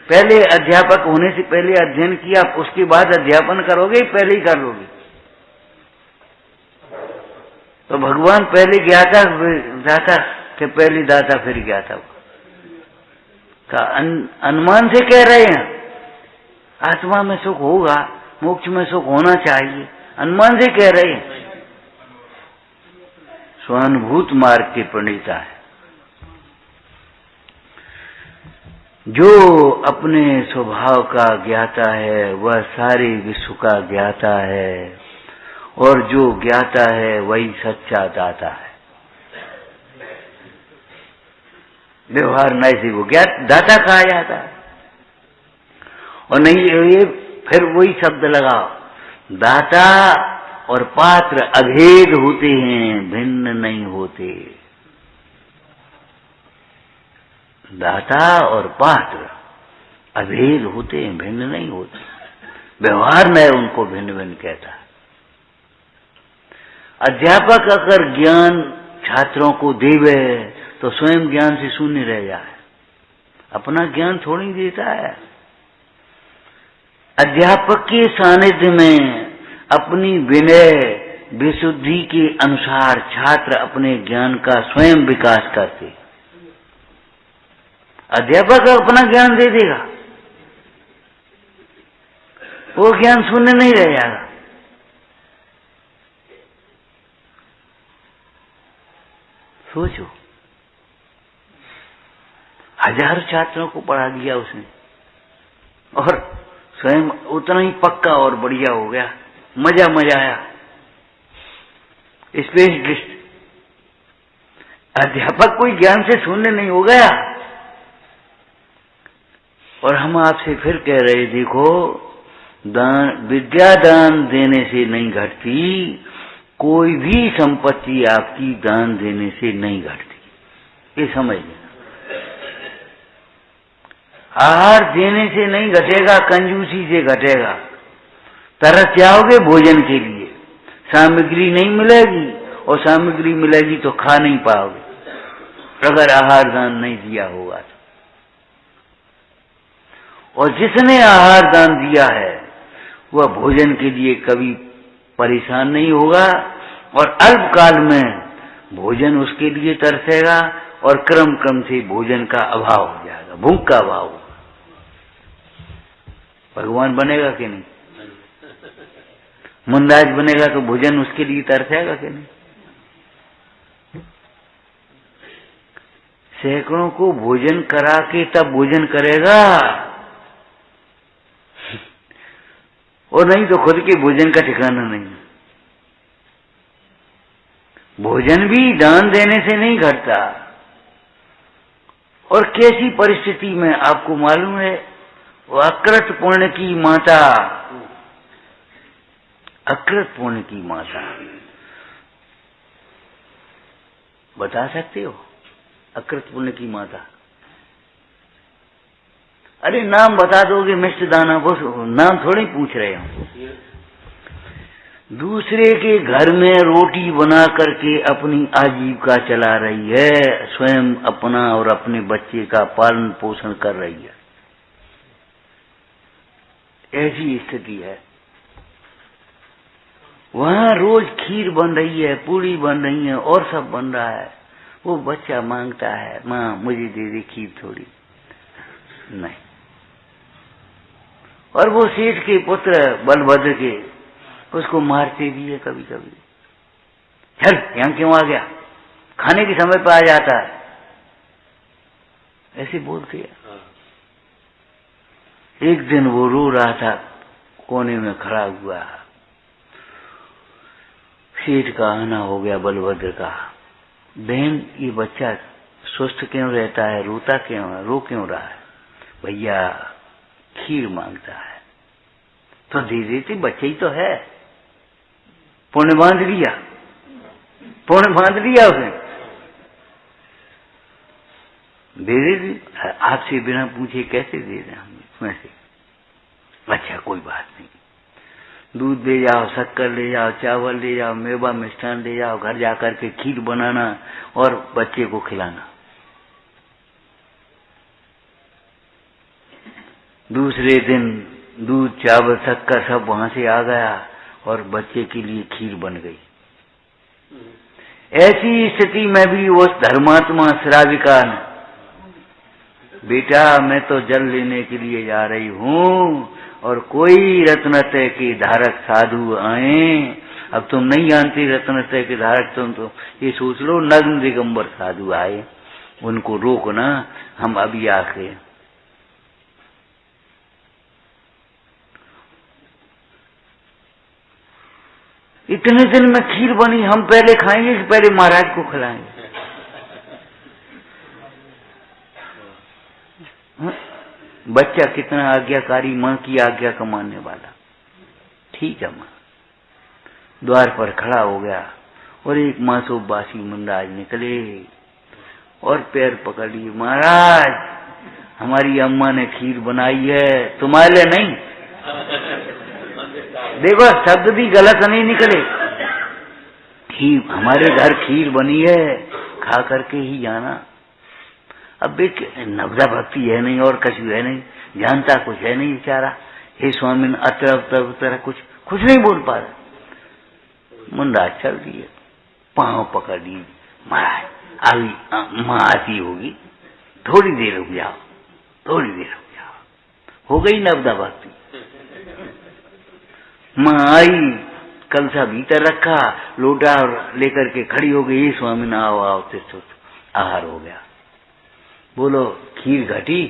पहले अध्यापक होने से पहले अध्ययन किया, उसके बाद अध्यापन करोगे, पहले ही कर लोगे? तो भगवान पहले ज्ञाता दाता के पहले दाता फिर ज्ञाता का अनुमान से कह रहे हैं। आत्मा में सुख होगा, मोक्ष में सुख होना चाहिए, अनुमान से कह रहे हैं। स्वानुभूत मार्ग के प्रणेता है। जो अपने स्वभाव का ज्ञाता है वह सारे विश्व का ज्ञाता है, और जो ज्ञाता है वही सच्चा दाता है। व्यवहार नए से वो दाता कहा जाता है। और नहीं ये फिर वही शब्द लगाओ, दाता और पात्र अभेद होते हैं, भिन्न नहीं होते। दाता और पात्र अभेद होते हैं, भिन्न नहीं होते। व्यवहार में उनको भिन्न भिन्न कहता है। अध्यापक अगर ज्ञान छात्रों को देवे तो स्वयं ज्ञान से शून्य रह जाए, अपना ज्ञान थोड़ी देता है। अध्यापक के सानिध्य में अपनी विनय विशुद्धि के अनुसार छात्र अपने ज्ञान का स्वयं विकास करते। अध्यापक अपना ज्ञान दे देगा, वो ज्ञान शून्य नहीं रह जाएगा। सोचो, हजारों छात्रों को पढ़ा दिया उसने और स्वयं उतना ही पक्का और बढ़िया हो गया। मजा आया। स्पेशलिस्ट अध्यापक कोई ज्ञान से शून्य नहीं हो गया। और हम आपसे फिर कह रहे, देखो दान, विद्या दान देने से नहीं घटती, कोई भी संपत्ति आपकी दान देने से नहीं घटती, ये समझ लेना। आहार देने से नहीं घटेगा, कंजूसी से घटेगा। तरस जाओगे भोजन के लिए, सामग्री नहीं मिलेगी और सामग्री मिलेगी तो खा नहीं पाओगे अगर आहार दान नहीं दिया होगा तो। और जिसने आहार दान दिया है वह भोजन के लिए कभी परेशान नहीं होगा और अल्पकाल में भोजन उसके लिए तरसेगा और क्रम क्रम से भोजन का अभाव हो जाएगा, भूख का अभाव होगा। भगवान बनेगा कि नहीं? मुनराज बनेगा तो भोजन उसके लिए तरसेगा कि नहीं? सैकड़ों को भोजन करा के तब भोजन करेगा, और नहीं तो खुद के भोजन का ठिकाना नहीं। भोजन भी दान देने से नहीं घटता। और कैसी परिस्थिति में आपको मालूम है, वो अकृत पुण्य की माता, अकृत पुण्य की माता, बता सकते हो? अकृत पुण्य की माता, अरे नाम बता दोगे मिष्ट दाना, वो नाम थोड़ी पूछ रहे हो। दूसरे के घर में रोटी बना करके अपनी आजीविका चला रही है, स्वयं अपना और अपने बच्चे का पालन पोषण कर रही है। ऐसी स्थिति है। वहां रोज खीर बन रही है, पूरी बन रही है और सब बन रहा है। वो बच्चा मांगता है, माँ मुझे दे दे खीर थोड़ी, नहीं। और वो सेठ के पुत्र बलभद्र के उसको मारते भी है कभी कभी। चल यहाँ क्यों आ गया, खाने के समय पर आ जाता है, ऐसे बोलते हैं। एक दिन वो रो रहा था, कोने में खड़ा हुआ। सेठ का आना हो गया बलभद्र का। बहन ये बच्चा सुस्त क्यों रहता है, रोता क्यों है, रो क्यों रहा है? भैया खीर मांगता है। तो दे देती, बच्चे ही तो है। पुण्य बांध लिया, पुण्य बांध लिया उसने, दे देती। आपसे बिना पूछे कैसे दे दें हम वैसे? अच्छा कोई बात नहीं, दूध ले जाओ, शक्कर ले जाओ, चावल ले जाओ, मेवा मिष्ठान ले जाओ, घर जाकर के खीर बनाना और बच्चे को खिलाना। दूसरे दिन दूध चावल शक्कर सब वहां से आ गया और बच्चे के लिए खीर बन गई। ऐसी स्थिति में भी उस धर्मात्मा श्राविका ने, बेटा मैं तो जल लेने के लिए जा रही हूँ और कोई रत्नत्रय के धारक साधु आए। अब तुम नहीं जानती रत्नत्रय के धारक, तुम तो ये सोच लो नग्न दिगंबर साधु आए, उनको रोकना, हम अभी आके। इतने दिन में खीर बनी, हम पहले खाएंगे कि पहले महाराज को खिलाएंगे? बच्चा कितना आज्ञाकारी, माँ की आज्ञा का मानने वाला। ठीक है माँ, द्वार पर खड़ा हो गया और एक मासूबासी मुंडाज निकले और पैर पकड़ लिए। महाराज हमारी अम्मा ने खीर बनाई है, तुम्हारे लिए नहीं। देखो शब्द भी गलत नहीं निकले, खीर हमारे घर खीर बनी है, खा करके ही जाना। अब एक नवदा भक्ति है नहीं और कछु है नहीं, जानता कुछ है नहीं बेचारा। हे स्वामी अतर कुछ नहीं बोल पा रहा। मुंडा चल दिए, पांव पकड़ ली। महाराज अभी माँ आती होगी, थोड़ी देर रुक जाओ, थोड़ी देर रुक जाओ। हो गई नवदा भक्ति। माँ आई, कलसा भीतर रखा, लोटा लेकर के खड़ी हो गई। स्वामी आओ आओ, आहार हो गया। बोलो खीर घटी?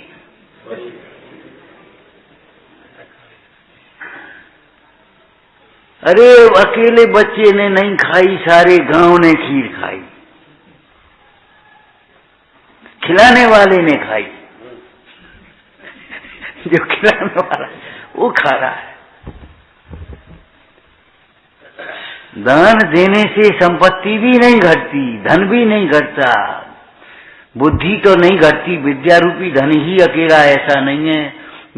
अरे अकेले बच्चे ने नहीं खाई, सारे गांव ने खीर खाई, खिलाने वाले ने खाई। जो खिलाने वाला वो खा रहा है। दान देने से संपत्ति भी नहीं घटती, धन भी नहीं घटता, बुद्धि तो नहीं घटती, विद्या रूपी धन ही अकेला ऐसा नहीं है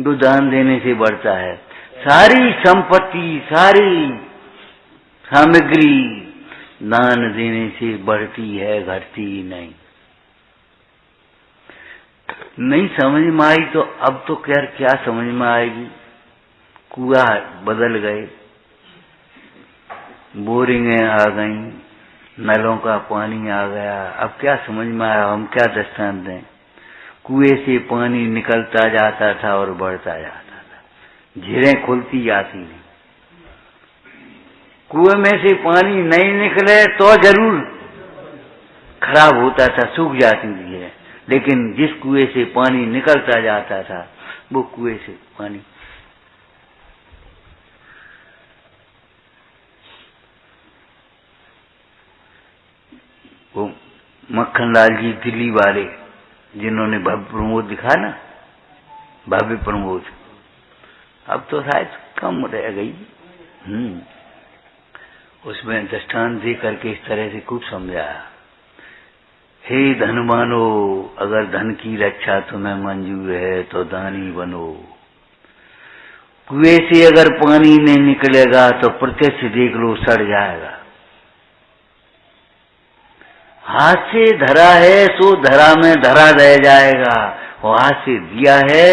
जो दान देने से बढ़ता है। सारी संपत्ति, सारी सामग्री दान देने से बढ़ती है, घटती ही नहीं। नहीं समझ में आई तो अब तो क्या समझ में आएगी। कुआं बदल गए, बोरिंगें आ गई, नलों का पानी आ गया, अब क्या समझ में आया, हम क्या दृष्टांत दें। कुएं से पानी निकलता जाता था और बढ़ता जाता था, झीलें खुलती जाती थी। कुएं में से पानी नहीं निकले तो जरूर खराब होता था, सूख जाती थी, लेकिन जिस कुएं से पानी निकलता जाता था वो कुएं से पानी। वो मक्खनलाल जी दिल्ली वाले जिन्होंने भव्य प्रमोद दिखा ना, भव्य प्रमोद, अब तो शायद कम रह गई। उसमें दृष्टांत दे करके इस तरह से खूब समझाया। हे धनवानो, अगर धन की रक्षा तुम्हें मंजूर है तो दानी बनो। कुएं से अगर पानी नहीं निकलेगा तो प्रत्यक्ष देख लो, सड़ जाएगा। हाथ से धरा है सो धरा में धरा रह जाएगा, और हाथ से दिया है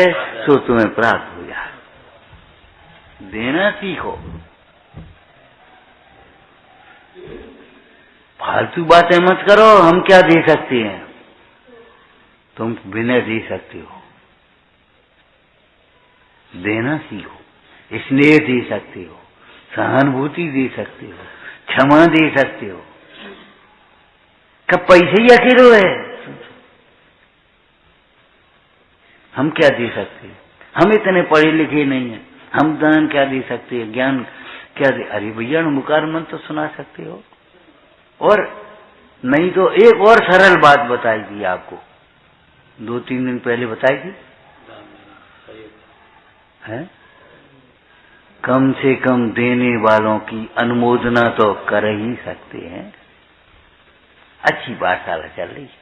सो तुम्हें प्राप्त हो जाएगा। देना सीखो, फालतू बातें मत करो। हम क्या दे सकते हैं, तुम विनय दे सकते हो। देना सीखो, स्नेह दे सकते हो, सहानुभूति दे सकते हो, क्षमा दे सकते हो। कब पैसे ही अकेलो है, हम क्या दे सकते हैं? हम इतने पढ़े लिखे नहीं हैं, हम दान क्या दे सकते हैं, ज्ञान क्या दे? अरे भैया मुकार मन तो सुना सकते हो। और नहीं तो एक और सरल बात बताई थी आपको, 2-3 दिन पहले बताई थी, है? कम से कम देने वालों की अनुमोदना तो कर ही सकते हैं। अच्छी पाठशाला चल रही है,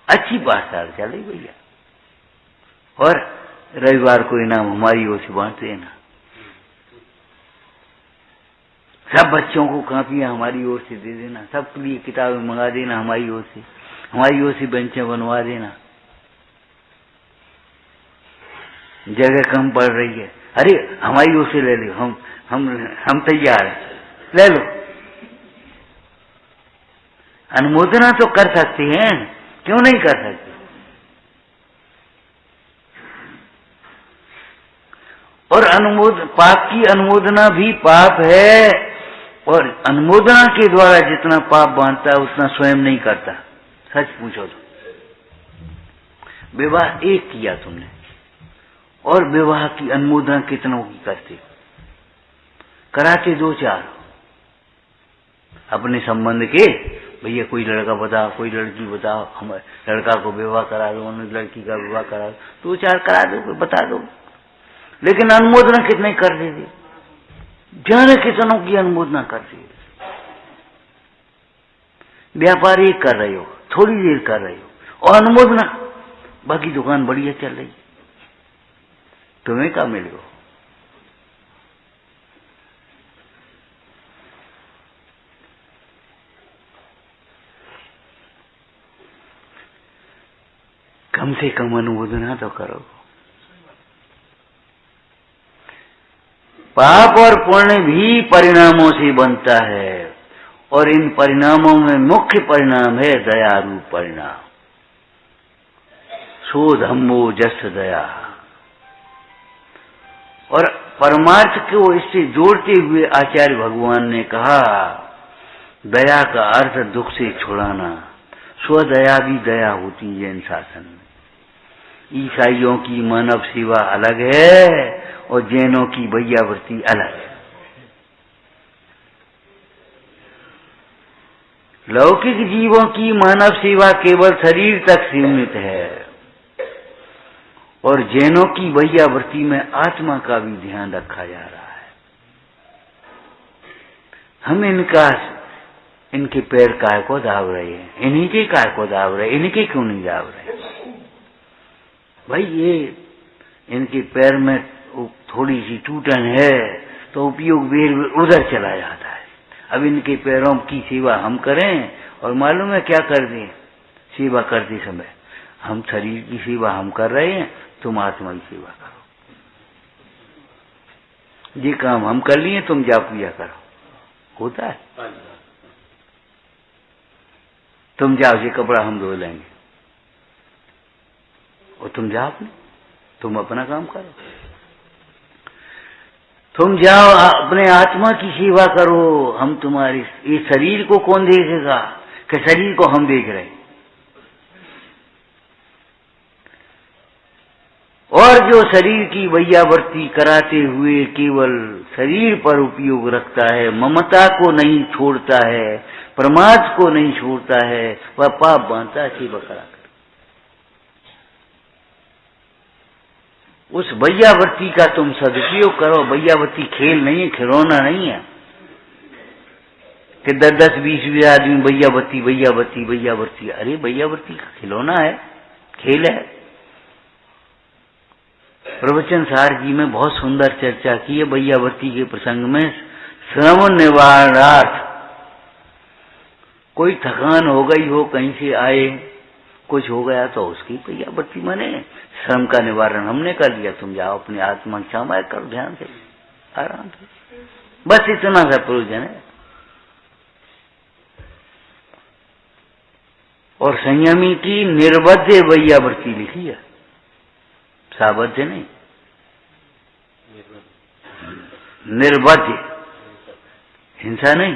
अच्छी पाठशाला चल रही भैया। और रविवार को इनाम हमारी ओर से बांट देना, सब बच्चों को कापियां हमारी ओर से दे देना, सबके लिए किताबें मंगा देना हमारी ओर से बेंचें बनवा देना। जगह कम पड़ रही है, अरे हमारी ओर से ले लो, हम तैयार हैं, ले लो। अनुमोदना तो कर सकते हैं, क्यों नहीं कर सकते? और पाप की अनुमोदना भी पाप है, और अनुमोदना के द्वारा जितना पाप बांधता है उतना स्वयं नहीं करता। सच पूछो तो विवाह एक किया तुमने, और विवाह की अनुमोदना कितनों की करते? कराते 2-4 अपने संबंध के। भैया कोई लड़का बताओ, कोई लड़की बताओ, हम लड़का को विवाह करा दो, लड़की का विवाह करा दो, 2-4 करा दो, बता दो। लेकिन अनुमोदना कितने कर देते? जाने कितनों की अनुमोदना कर दी। व्यापार एक कर रहे हो, थोड़ी देर कर रहे हो, और अनुमोदना बाकी दुकान बढ़िया चल रही, तुम्हें क्या मिलेगा? कम से कम अनुमोदना तो करो। पाप और पुण्य भी परिणामों से बनता है, और इन परिणामों में मुख्य परिणाम है दया रूप परिणाम। सो धम्मो जस दया। और परमार्थ को इससे जोड़ते हुए आचार्य भगवान ने कहा, दया का अर्थ दुख से छुड़ाना, स्वदया भी दया होती है जैन शासन में। ईसाइयों की मानव सेवा अलग है और जैनों की भैयावृत्ति अलग है। लौकिक जीवों की मानव सेवा केवल शरीर तक सीमित है और जैनों की भैयावृत्ति में आत्मा का भी ध्यान रखा जा रहा है। हम इनके पैर काय को दाब रहे हैं, इन्हीं के काय को दाब रहे, इनके क्यों नहीं दाब रहे? भाई ये इनके पैर में थोड़ी सी टूटन है तो उपयोग वेर उधर चला जाता है। अब इनके पैरों की सेवा हम करें और मालूम है क्या कर दें? सेवा करते समय हम शरीर की सेवा हम कर रहे हैं, तुम आत्मा की सेवा करो। ये काम हम कर लिए, तुम जा पूजा करो। होता है? तुम जाओ, ये कपड़ा हम धो लेंगे और तुम जाओ अपने, तुम अपना काम करो। तुम जाओ अपने आत्मा की सेवा करो। हम तुम्हारी ये शरीर को कौन देखेगा कि शरीर को हम देख रहे हैं? और जो शरीर की भैयावृत्ति कराते हुए केवल शरीर पर उपयोग रखता है, ममता को नहीं छोड़ता है, प्रमाद को नहीं छोड़ता है, वह पाप बांधता है सेवा कराकर। उस भैयावृत्ति का तुम सदुपयोग करो। भैयावृत्ति खेल नहीं है, खिलौना नहीं है कि 10-20 आदमी भैयावृत्ति भैयावृत्ति भैयावृत्ति। अरे भैयावृत्ति का खिलौना है, खेल है। प्रवचन सार जी में बहुत सुंदर चर्चा की है भैयावृत्ति के प्रसंग में। श्रम निवारणार्थ, कोई थकान हो गई हो, कहीं से आए, कुछ हो गया तो उसकी भैयावृत्ति माने श्रम का निवारण हमने कर लिया। तुम जाओ अपनी आत्मा की क्षमा करो, ध्यान से, आराम से, बस इतना सा प्रयोजन है। और संयमी की निर्बद्ध भैयावृत्ति लिखी है, साबद्ध नहीं, निर्बद्ध, हिंसा नहीं।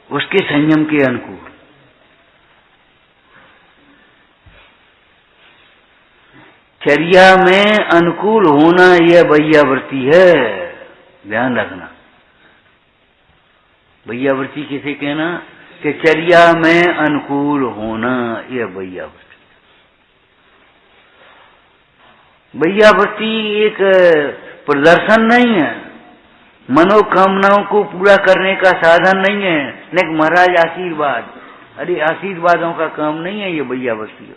उसके संयम के अनुकूल। चर्या में अनुकूल होना यह भैयावृत्ति है, ध्यान रखना। भैयावृत्ति किसे कहना? कि चर्या में अनुकूल होना यह भैयावृत्ति। भैयावृत्ति एक प्रदर्शन नहीं है, मनोकामनाओं को पूरा करने का साधन नहीं है। नहीं महाराज आशीर्वाद, अरे आशीर्वादों का काम नहीं है ये भैयावृत्ति।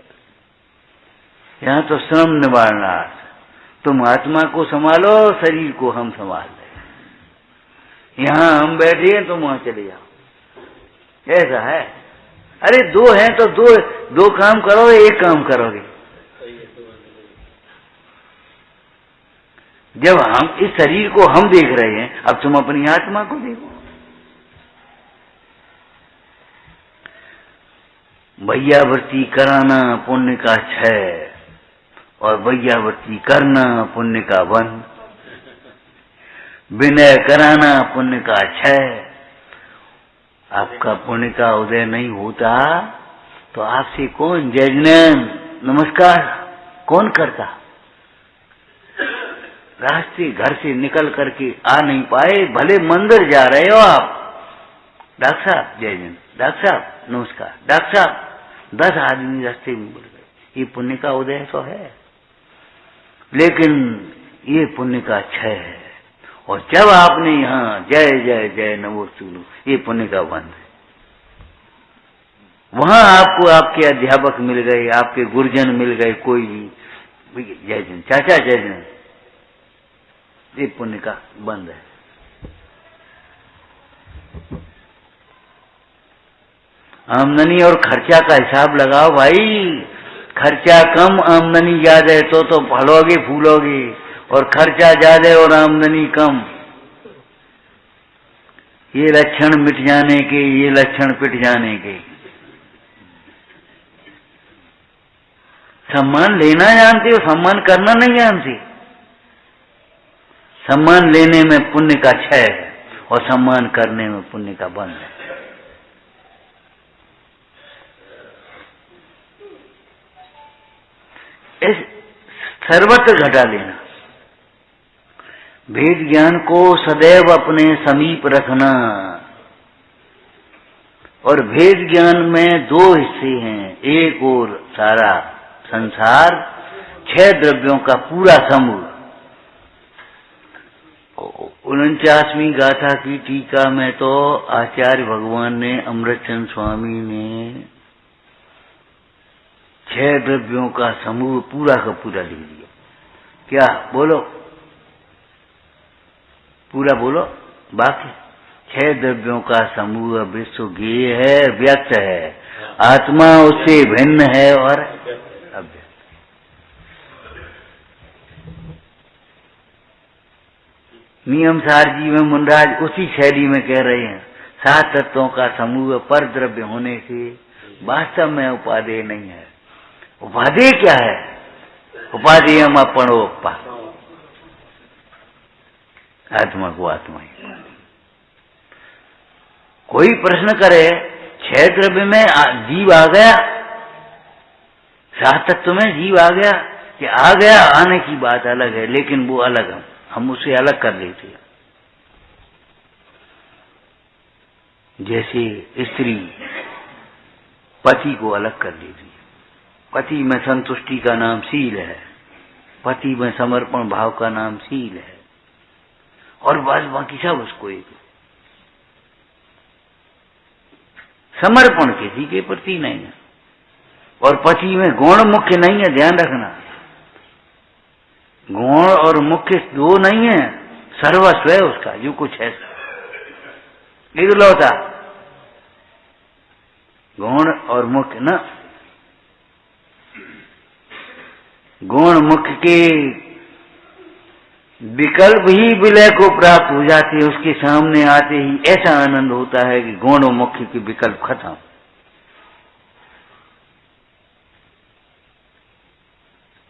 यहाँ तो श्रम निवारणार्थ, तुम आत्मा को संभालो, शरीर को हम संभाल रहे। यहाँ हम बैठे हैं, तुम वहां चले जाओ, ऐसा है। अरे दो हैं तो दो काम करो, एक काम करोगे। जब हम इस शरीर को हम देख रहे हैं, अब तुम अपनी आत्मा को देखो। भैयावृत्ति कराना पुण्य का क्षय और भैयावृत्ति करना पुण्य का वन। विनय कराना पुण्य का क्षय। आपका पुण्य का उदय नहीं होता तो आपसे कौन जय जैन नमस्कार कौन करता? रास्ते घर से निकल करके आ नहीं पाए, भले मंदिर जा रहे हो आप, डॉक्टर साहब जय जैन, डॉक्टर साहब नमस्कार, डॉक्टर साहब, 10 आदमी रास्ते में मिल गए, ये पुण्य का उदय तो है, लेकिन ये पुण्य का क्षय है। और जब आपने यहाँ जय जय जय नमो सुनो, ये पुण्य का बंध है। वहां आपको आपके अध्यापक मिल गए, आपके गुरुजन मिल गए, कोई भी जय जैन, चाचा जय जैन, ये पुण्य का बंध है। आमदनी और खर्चा का हिसाब लगाओ भाई। खर्चा कम आमदनी ज्यादा है तो फलोगे फूलोगे, और खर्चा ज्यादा और आमदनी कम, ये लक्षण मिट जाने के, ये लक्षण पिट जाने के। सम्मान लेना जानते हो, सम्मान करना नहीं जानते। सम्मान लेने में पुण्य का क्षय है और सम्मान करने में पुण्य का बल है। इस सर्वत्र घटा लेना, भेद ज्ञान को सदैव अपने समीप रखना। और भेद ज्ञान में दो हिस्से हैं, एक और सारा संसार, 6 द्रव्यों का पूरा समूह। 49वीं गाथा की टीका में तो आचार्य भगवान ने, अमृतचंद स्वामी ने 6 द्रव्यों का समूह पूरा का पूरा लिख दिया। क्या बोलो, पूरा बोलो। बाकी 6 द्रव्यों का समूह विश्व ज्ञेय है, व्यक्त है, आत्मा उससे भिन्न है और अव्यक्त। नियम सार जी में मुनराज उसी शैली में कह रहे हैं, 7 तत्वों का समूह पर द्रव्य होने से वास्तव में उपादेय नहीं है। उपादेय क्या है? उपादेयम अपनोपा, आत्मा को आत्मा ही। कोई प्रश्न करे 6 द्रव्य में जीव आ गया, 7 तत्व में जीव आ गया, कि आ गया, आने की बात अलग है, लेकिन वो अलग है, हम उसे अलग कर लेते हैं। जैसे स्त्री पति को अलग कर लेती है, पति में संतुष्टि का नाम शील है, पति में समर्पण भाव का नाम शील है, और बस बाकी सब उसको एक। समर्पण किसी के प्रति नहीं है, और पति में गुण मुख्य नहीं है, ध्यान रखना। गुण और मुख्य दो नहीं है, सर्वस्व है उसका, जो कुछ है इकलौता। गुण और मुख्य न, गुण मुख्य के विकल्प ही विलय को प्राप्त हो जाते हैं, उसके सामने आते ही ऐसा आनंद होता है कि गुण और मुख्य के विकल्प खत्म।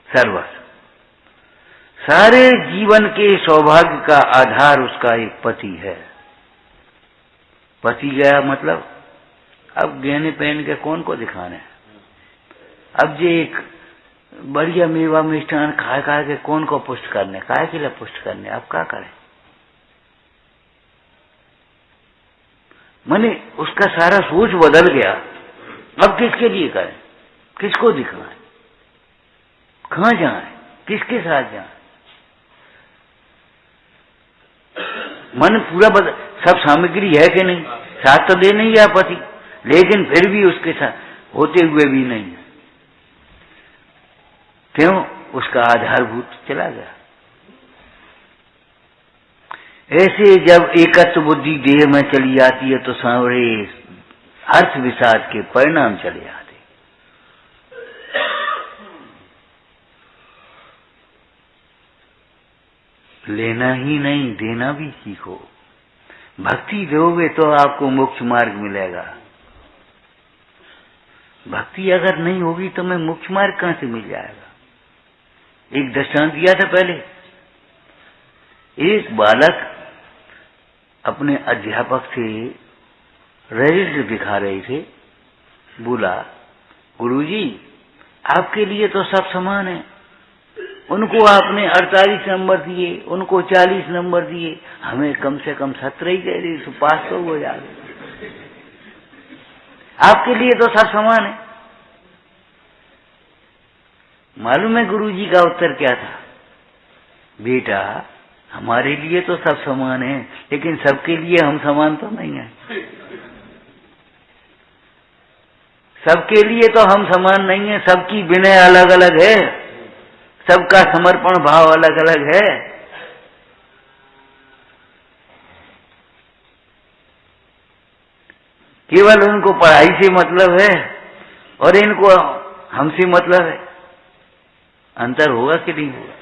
सर्वस्व, सारे जीवन के सौभाग्य का आधार उसका एक पति है। पति गया मतलब अब गहने पहन के कौन को दिखाने, अब जो एक बढ़िया मेवा मिष्ठान खा खा के कौन को पुष्ट करने, काय के लिए पुष्ट करने, अब क्या करें? माने उसका सारा सोच बदल गया। अब किसके लिए करें, किसको दिखाएं, कहां जाएं, किसके साथ जाएं? मन पूरा बदल, सब सामग्री है कि नहीं, साथ तो दे नहीं गया पति, लेकिन फिर भी उसके साथ होते हुए भी नहीं है। क्यों? उसका आधारभूत चला गया। ऐसे जब एकत्व बुद्धि देह में चली जाती है तो सारे हर्ष विषाद के परिणाम चले आते। लेना ही नहीं, देना भी सीखो। भक्ति दोगे तो आपको मोक्ष मार्ग मिलेगा। भक्ति अगर नहीं होगी तो मैं मोक्ष मार्ग कहां से मिल जाएगा? एक दृष्टांत दिया था पहले, एक बालक अपने अध्यापक से रिजल्ट दिखा रहे थे, बोला गुरुजी आपके लिए तो सब समान है, उनको आपने 48 नंबर दिए, उनको 40 नंबर दिए, हमें कम से कम 17 ही दे दी तो पास तो हो जाए। आपके लिए तो सब समान है। मालूम है गुरुजी का उत्तर क्या था? बेटा हमारे लिए तो सब समान है, लेकिन सबके लिए हम समान तो नहीं है। सबके लिए तो हम समान नहीं है, सबकी विनय अलग अलग है, सबका समर्पण भाव अलग अलग है। केवल उनको पढ़ाई से मतलब है और इनको हमसे मतलब है। अंतर होगा कि नहीं होगा?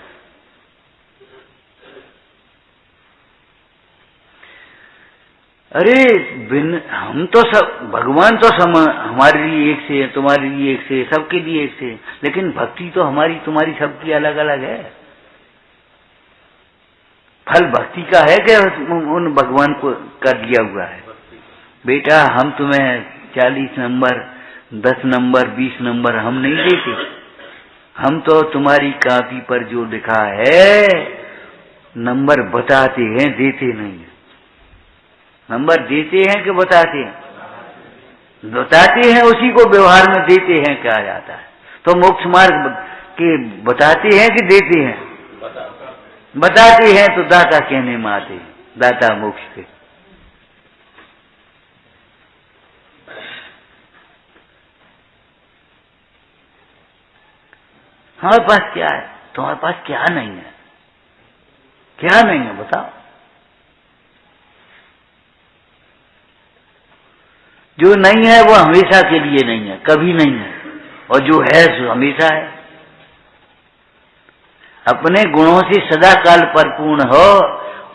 अरे हम तो सब, भगवान तो हमारे लिए एक से है, तुम्हारे लिए एक से, सबके लिए एक से, लेकिन भक्ति तो हमारी तुम्हारी सबकी अलग अलग है। फल भक्ति का है कि उन भगवान को कर दिया हुआ है? बेटा हम तुम्हें 40 नंबर 10 नंबर 20 नंबर हम नहीं देते। हम तो तुम्हारी कॉपी पर जो लिखा है नंबर बताते हैं, देते नहीं। नंबर देते हैं कि बताते हैं? बताते हैं, उसी को व्यवहार में देते हैं कहा जाता है। तो मोक्ष मार्ग के बताते हैं कि देते हैं? बताते हैं। तो दाता कहने में आते हैं, दाता मोक्ष के। हमारे पास क्या है? तुम्हारे पास क्या नहीं है? क्या नहीं है बताओ? जो नहीं है वो हमेशा के लिए नहीं है, कभी नहीं है, और जो है सो हमेशा है। अपने गुणों से सदा काल परिपूर्ण हो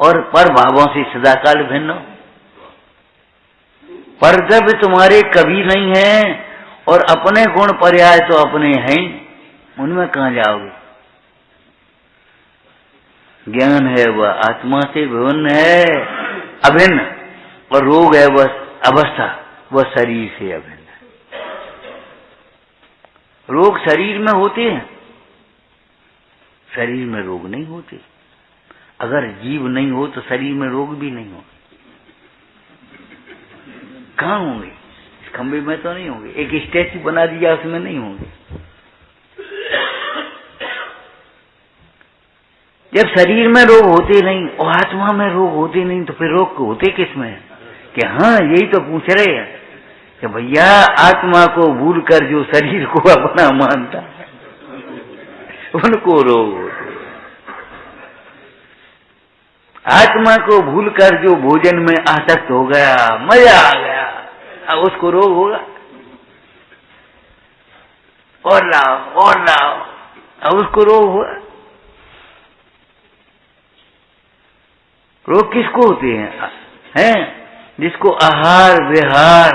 और पर भावों से सदा काल भिन्न हो। पर जब तुम्हारे कभी नहीं है और अपने गुण पर्याय तो अपने हैं, उनमें कहां जाओगे? ज्ञान है वह आत्मा से विभिन्न है, अभिन्न, और रोग है वह अवस्था, वह शरीर से अभिन्न है। रोग शरीर में होते हैं, शरीर में रोग नहीं होते। अगर जीव नहीं हो तो शरीर में रोग भी नहीं हो। कहाँ होंगे? इस खंबे में तो नहीं होंगे। एक स्टैचू बना दिया उसमें नहीं होंगे। जब शरीर में रोग होते नहीं और आत्मा में रोग होते नहीं तो फिर रोग होते किसमें? कि हाँ यही तो पूछ रहे हैं कि भैया आत्मा को भूल कर जो शरीर को अपना मानता है उनको रोग होते। आत्मा को भूल कर जो भोजन में आसक्त हो गया, मजा आ गया, अब उसको रोग होगा। और लाओ, अब उसको रोग होगा। रोग किसको होते हैं? जिसको आहार विहार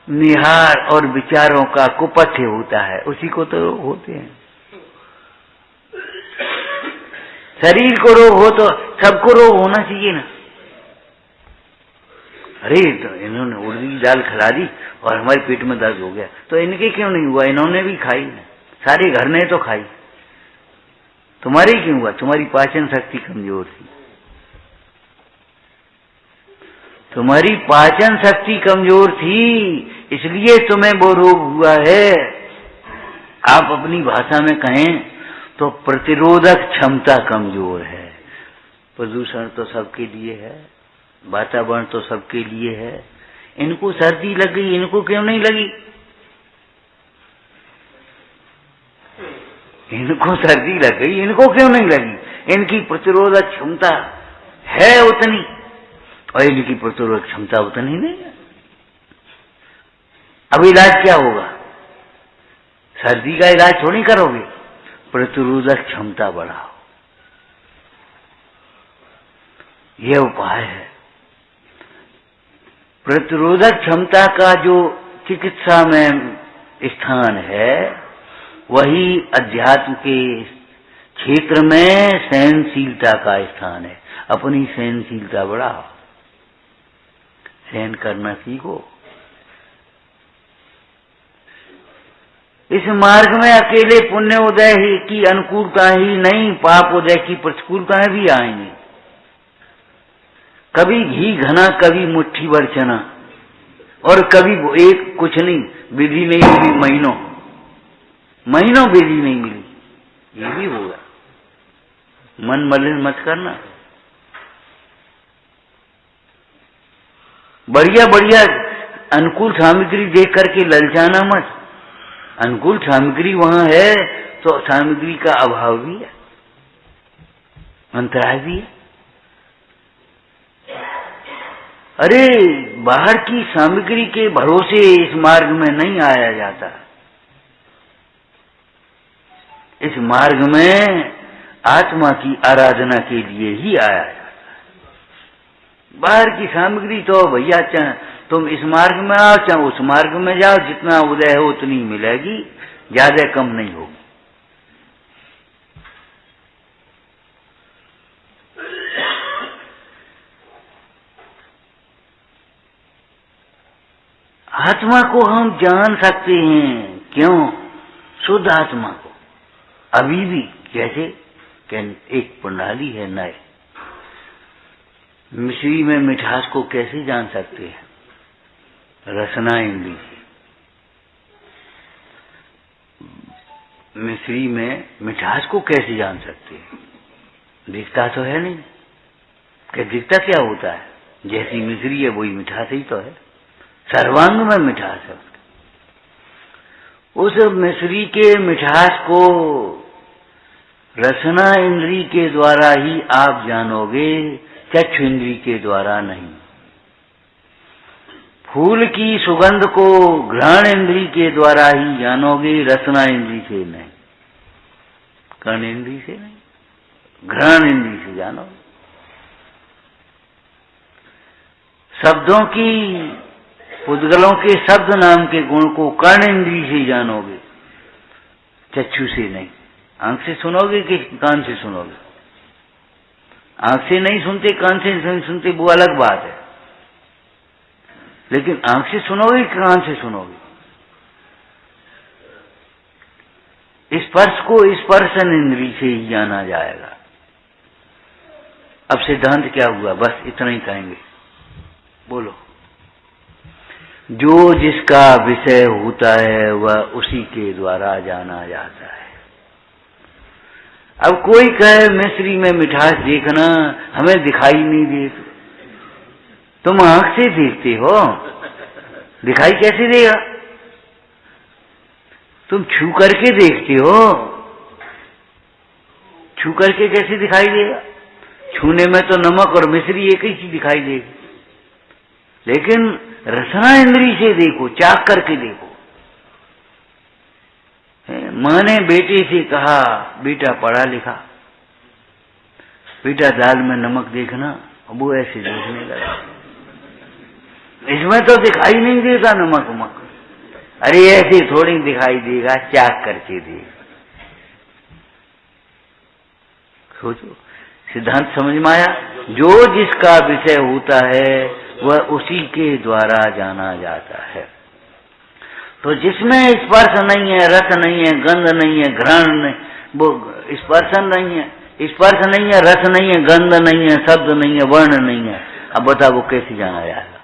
निहार और विचारों का कुपथ्य होता है, उसी को तो रोग होते हैं। शरीर को रोग हो तो सबको रोग होना चाहिए ना। अरे तो इन्होंने उड़द की दाल खिला दी और हमारे पेट में दर्द हो गया, तो इनके क्यों नहीं हुआ? इन्होंने भी खाई ना, सारे घर ने तो खाई, तुम्हारी क्यों हुआ? तुम्हारी पाचन शक्ति कमजोर थी। तुम्हारी पाचन शक्ति कमजोर थी, इसलिए तुम्हें वो रोग हुआ है। आप अपनी भाषा में कहें तो प्रतिरोधक क्षमता कमजोर है। प्रदूषण तो सबके लिए है, वातावरण तो सबके लिए है। इनको सर्दी लग गई, इनको क्यों नहीं लगी? इनको सर्दी लग गई, इनको क्यों नहीं लगी? इनकी प्रतिरोधक क्षमता है उतनी और इनकी प्रतिरोधक क्षमता उतनी नहीं है। अब इलाज क्या होगा? सर्दी का इलाज थोड़ी करोगे, प्रतिरोधक क्षमता बढ़ाओ, यह उपाय है। प्रतिरोधक क्षमता का जो चिकित्सा में स्थान है, वही अध्यात्म के क्षेत्र में सहनशीलता का स्थान है। अपनी सहनशीलता बढ़ाओ, सहन करना सीखो। इस मार्ग में अकेले पुण्य उदय ही की अनुकूलता ही नहीं, पाप उदय की प्रतिकूलताएं भी आएंगी। कभी घी घना, कभी मुट्ठी भर चना, और कभी एक कुछ नहीं, विधि नहीं मिली, महीनों विधि नहीं मिली, ये भी होगा। मन मलिन मत करना। बढ़िया बढ़िया अनुकूल सामग्री देख करके ललचाना मत। अनुकूल सामग्री वहां है तो सामग्री का अभाव भी है, अंतराय भी है। अरे बाहर की सामग्री के भरोसे इस मार्ग में नहीं आया जाता। इस मार्ग में आत्मा की आराधना के लिए ही आया जाता है। बाहर की सामग्री तो भैया चाहे तुम इस मार्ग में आओ चाहे उस मार्ग में जाओ, जितना उदय है उतनी मिलेगी, ज्यादा कम नहीं होगी। आत्मा को हम जान सकते हैं। क्यों? शुद्ध आत्मा को अभी भी, जैसे एक प्रणाली है नए, मिश्री में मिठास को कैसे जान सकते हैं? रसना इंद्री से। मिश्री में मिठास को कैसे जान सकते हैं? दिखता तो है नहीं। क्या दिखता क्या होता है? जैसी मिश्री है वही मिठास ही तो है, सर्वांग में मिठास है। उस मिश्री के मिठास को रसना इंद्री के द्वारा ही आप जानोगे, चक्षु इंद्री के द्वारा नहीं। फूल की सुगंध को घ्राण इंद्री के द्वारा ही जानोगे, रसना इंद्री से नहीं, कर्ण इंद्री से नहीं, घ्राण इंद्री से जानोगे। शब्दों की, पुद्गलों के शब्द नाम के गुण को कर्ण इंद्री से जानोगे, चक्षु से नहीं। आंख से सुनोगे कि कान से सुनोगे? आंख से नहीं सुनते, कान से नहीं सुनते, वो अलग बात है। लेकिन आंख से सुनोगे कि कान से सुनोगे? स्पर्श को स्पर्शन इंद्री से ही जाना जाएगा। अब सिद्धांत क्या हुआ? बस इतना ही कहेंगे। बोलो। जो जिसका विषय होता है वह उसी के द्वारा जाना जाता है। अब कोई कहे मिश्री में मिठास देखना हमें दिखाई नहीं देती। तुम आंख से देखते हो, दिखाई कैसे देगा? तुम छू करके देखते हो, छू करके कैसे दिखाई देगा? छूने में तो नमक और मिश्री एक ही चीज दिखाई देगी। लेकिन रसना इंद्री से देखो, चाक करके देखो। माँ ने बेटे से कहा, बेटा पढ़ा लिखा, बेटा दाल में नमक देखना, वो ऐसे देखने लगा। इसमें तो दिखाई नहीं देता नमक वमक। अरे ऐसे थोड़ी दिखाई देगा, चाक करके देख। सोचो, सिद्धांत समझ में आया? जो जिसका विषय होता है वह उसी के द्वारा जाना जाता है। तो जिसमें स्पर्श नहीं है, रस नहीं है, गंध नहीं है, घ्राण नहीं, वो स्पर्शन नहीं है, स्पर्श नहीं है, रस नहीं है, गंध नहीं है, शब्द नहीं है, वर्ण नहीं है। अब बताओ वो कैसे जाना जाएगा?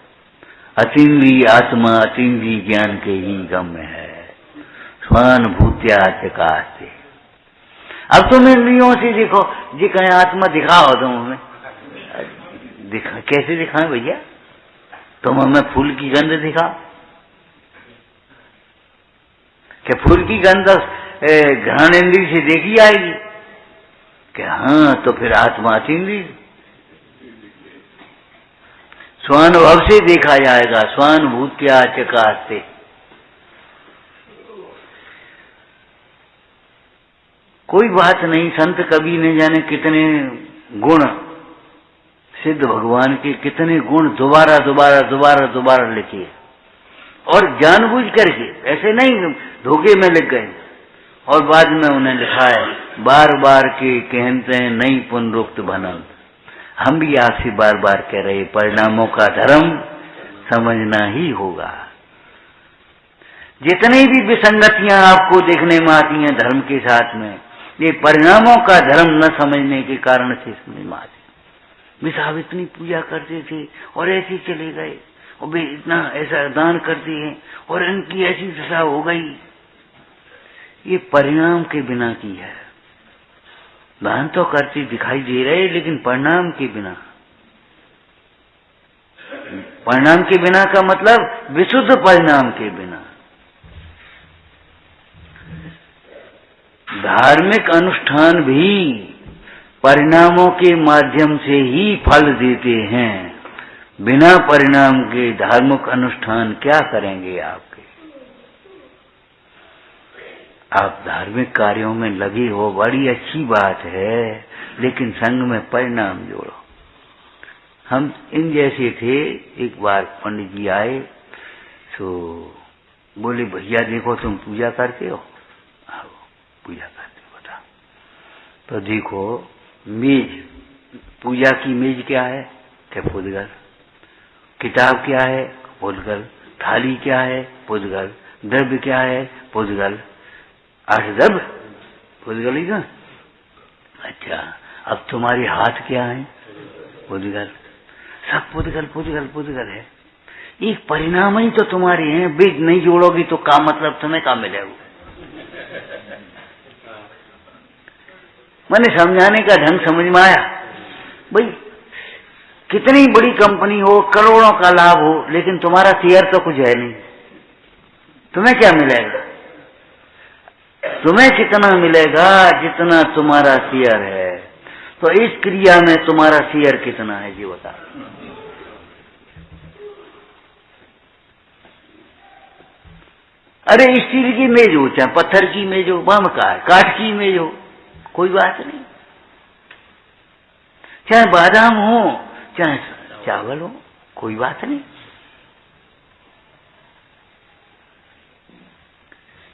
अतीन्द्रिय आत्मा अतीन्द्रिय ज्ञान के ही गम्य है, स्वानुभूत्या चकास्ते। अब तुम इंद्रियों से देखो, जी कहें आत्मा दिखाओ तुम हमें, दिखा कैसे दिखाएं भैया? तुम हमें फूल की गंध दिखाओ। क्या फूल की गंध घ्राण इंद्री से देखी आएगी? क्या हाँ, तो फिर आत्मा अतीन्द्रिय स्वानुभव से देखा जाएगा, स्वानुभूत्या चकास्ते। कोई बात नहीं, संत कवि ने जाने कितने गुण, सिद्ध भगवान के कितने गुण दोबारा दोबारा दोबारा दोबारा लिखे, और जानबूझ करके, ऐसे नहीं धोखे में लिख गए, और बाद में उन्हें लिखा है, बार बार के कहते हैं नहीं पुनरुक्त भनन। हम भी आपसे बार बार कह रहे, परिणामों का धर्म समझना ही होगा। जितनी भी विसंगतियां आपको देखने में आती हैं धर्म के साथ में, ये परिणामों का धर्म न समझने के कारण से समझ में आती। वे साहब इतनी पूजा करते थे और ऐसे चले गए, और वे इतना ऐसा दान करते हैं और इनकी ऐसी दशा हो गई। ये परिणाम के बिना की है। दान तो करते दिखाई दे रहे, लेकिन परिणाम के बिना। परिणाम के बिना का मतलब विशुद्ध परिणाम के बिना। धार्मिक अनुष्ठान भी परिणामों के माध्यम से ही फल देते हैं। बिना परिणाम के धार्मिक अनुष्ठान क्या करेंगे आपके? आप धार्मिक कार्यों में लगे हो, बड़ी अच्छी बात है, लेकिन संग में परिणाम जोड़ो। हम इन जैसे थे, एक बार पंडित जी आए तो बोले, भैया देखो तुम पूजा करते हो? पूजा करते हो, बता। तो देखो मेज, पूजा की मेज क्या है? क्या फूलगल। किताब क्या है? फूलगल। थाली क्या है? पुद्गल। द्रव्य क्या है? पुद्गल। 8 द्रव्य पुद्गल ही ना। अच्छा, अब तुम्हारे हाथ क्या है? पुद्गल। सब पुद्गल पुद्गल पुद्गल है। एक परिणाम ही तो तुम्हारे हैं। बीज नहीं जोड़ोगी तो का मतलब तुम्हें का मिलेगा? मैंने समझाने का ढंग समझ में आया? भाई कितनी बड़ी कंपनी हो, करोड़ों का लाभ हो, लेकिन तुम्हारा शेयर तो कुछ है नहीं, तुम्हें क्या मिलेगा? तुम्हें कितना मिलेगा? जितना तुम्हारा शेयर है। तो इस क्रिया में तुम्हारा शेयर कितना है ये बता। अरे स्टील की मेज हो, चाहे पत्थर की मेज हो, बम का है, काठ की मेज हो, कोई बात नहीं। चाहे बादाम हो, चाहे चावल हो, कोई बात नहीं।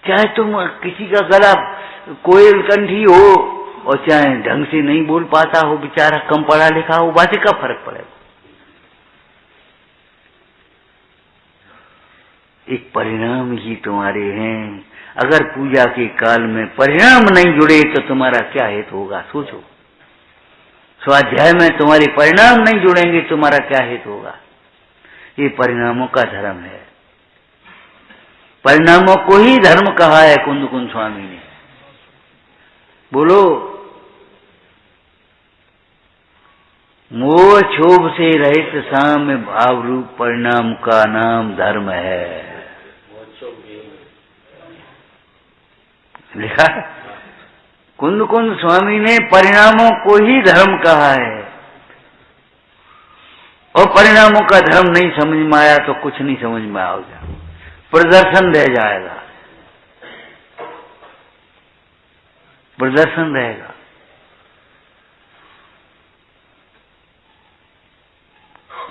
चाहे तुम किसी का गला कोयल कंठी हो और चाहे ढंग से नहीं बोल पाता हो, बेचारा कम पढ़ा लिखा हो, बात का फर्क पड़ेगा? एक परिणाम ही तुम्हारे हैं। अगर पूजा के काल में परिणाम नहीं जुड़े तो तुम्हारा क्या हेतु होगा? सोचो। स्वाध्याय में तुम्हारे परिणाम नहीं जुड़ेंगे, तुम्हारा क्या हेतु होगा? ये परिणामों का धर्म है। परिणामों को ही धर्म कहा है कुंद कुंज स्वामी ने। बोलो। मोह क्षोभ से रहित साम्य भाव रूप परिणाम का नाम धर्म है। लिखा कुंद कुंज स्वामी ने परिणामों को ही धर्म कहा है। और परिणामों का धर्म नहीं समझ में आया तो कुछ नहीं समझ में आएगा, प्रदर्शन रह जाएगा, प्रदर्शन रहेगा।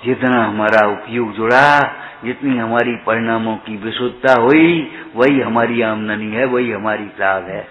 जितना हमारा उपयोग जुड़ा, जितनी हमारी परिणामों की विशुद्धता हुई, वही हमारी आमदनी है, वही हमारी लाभ है।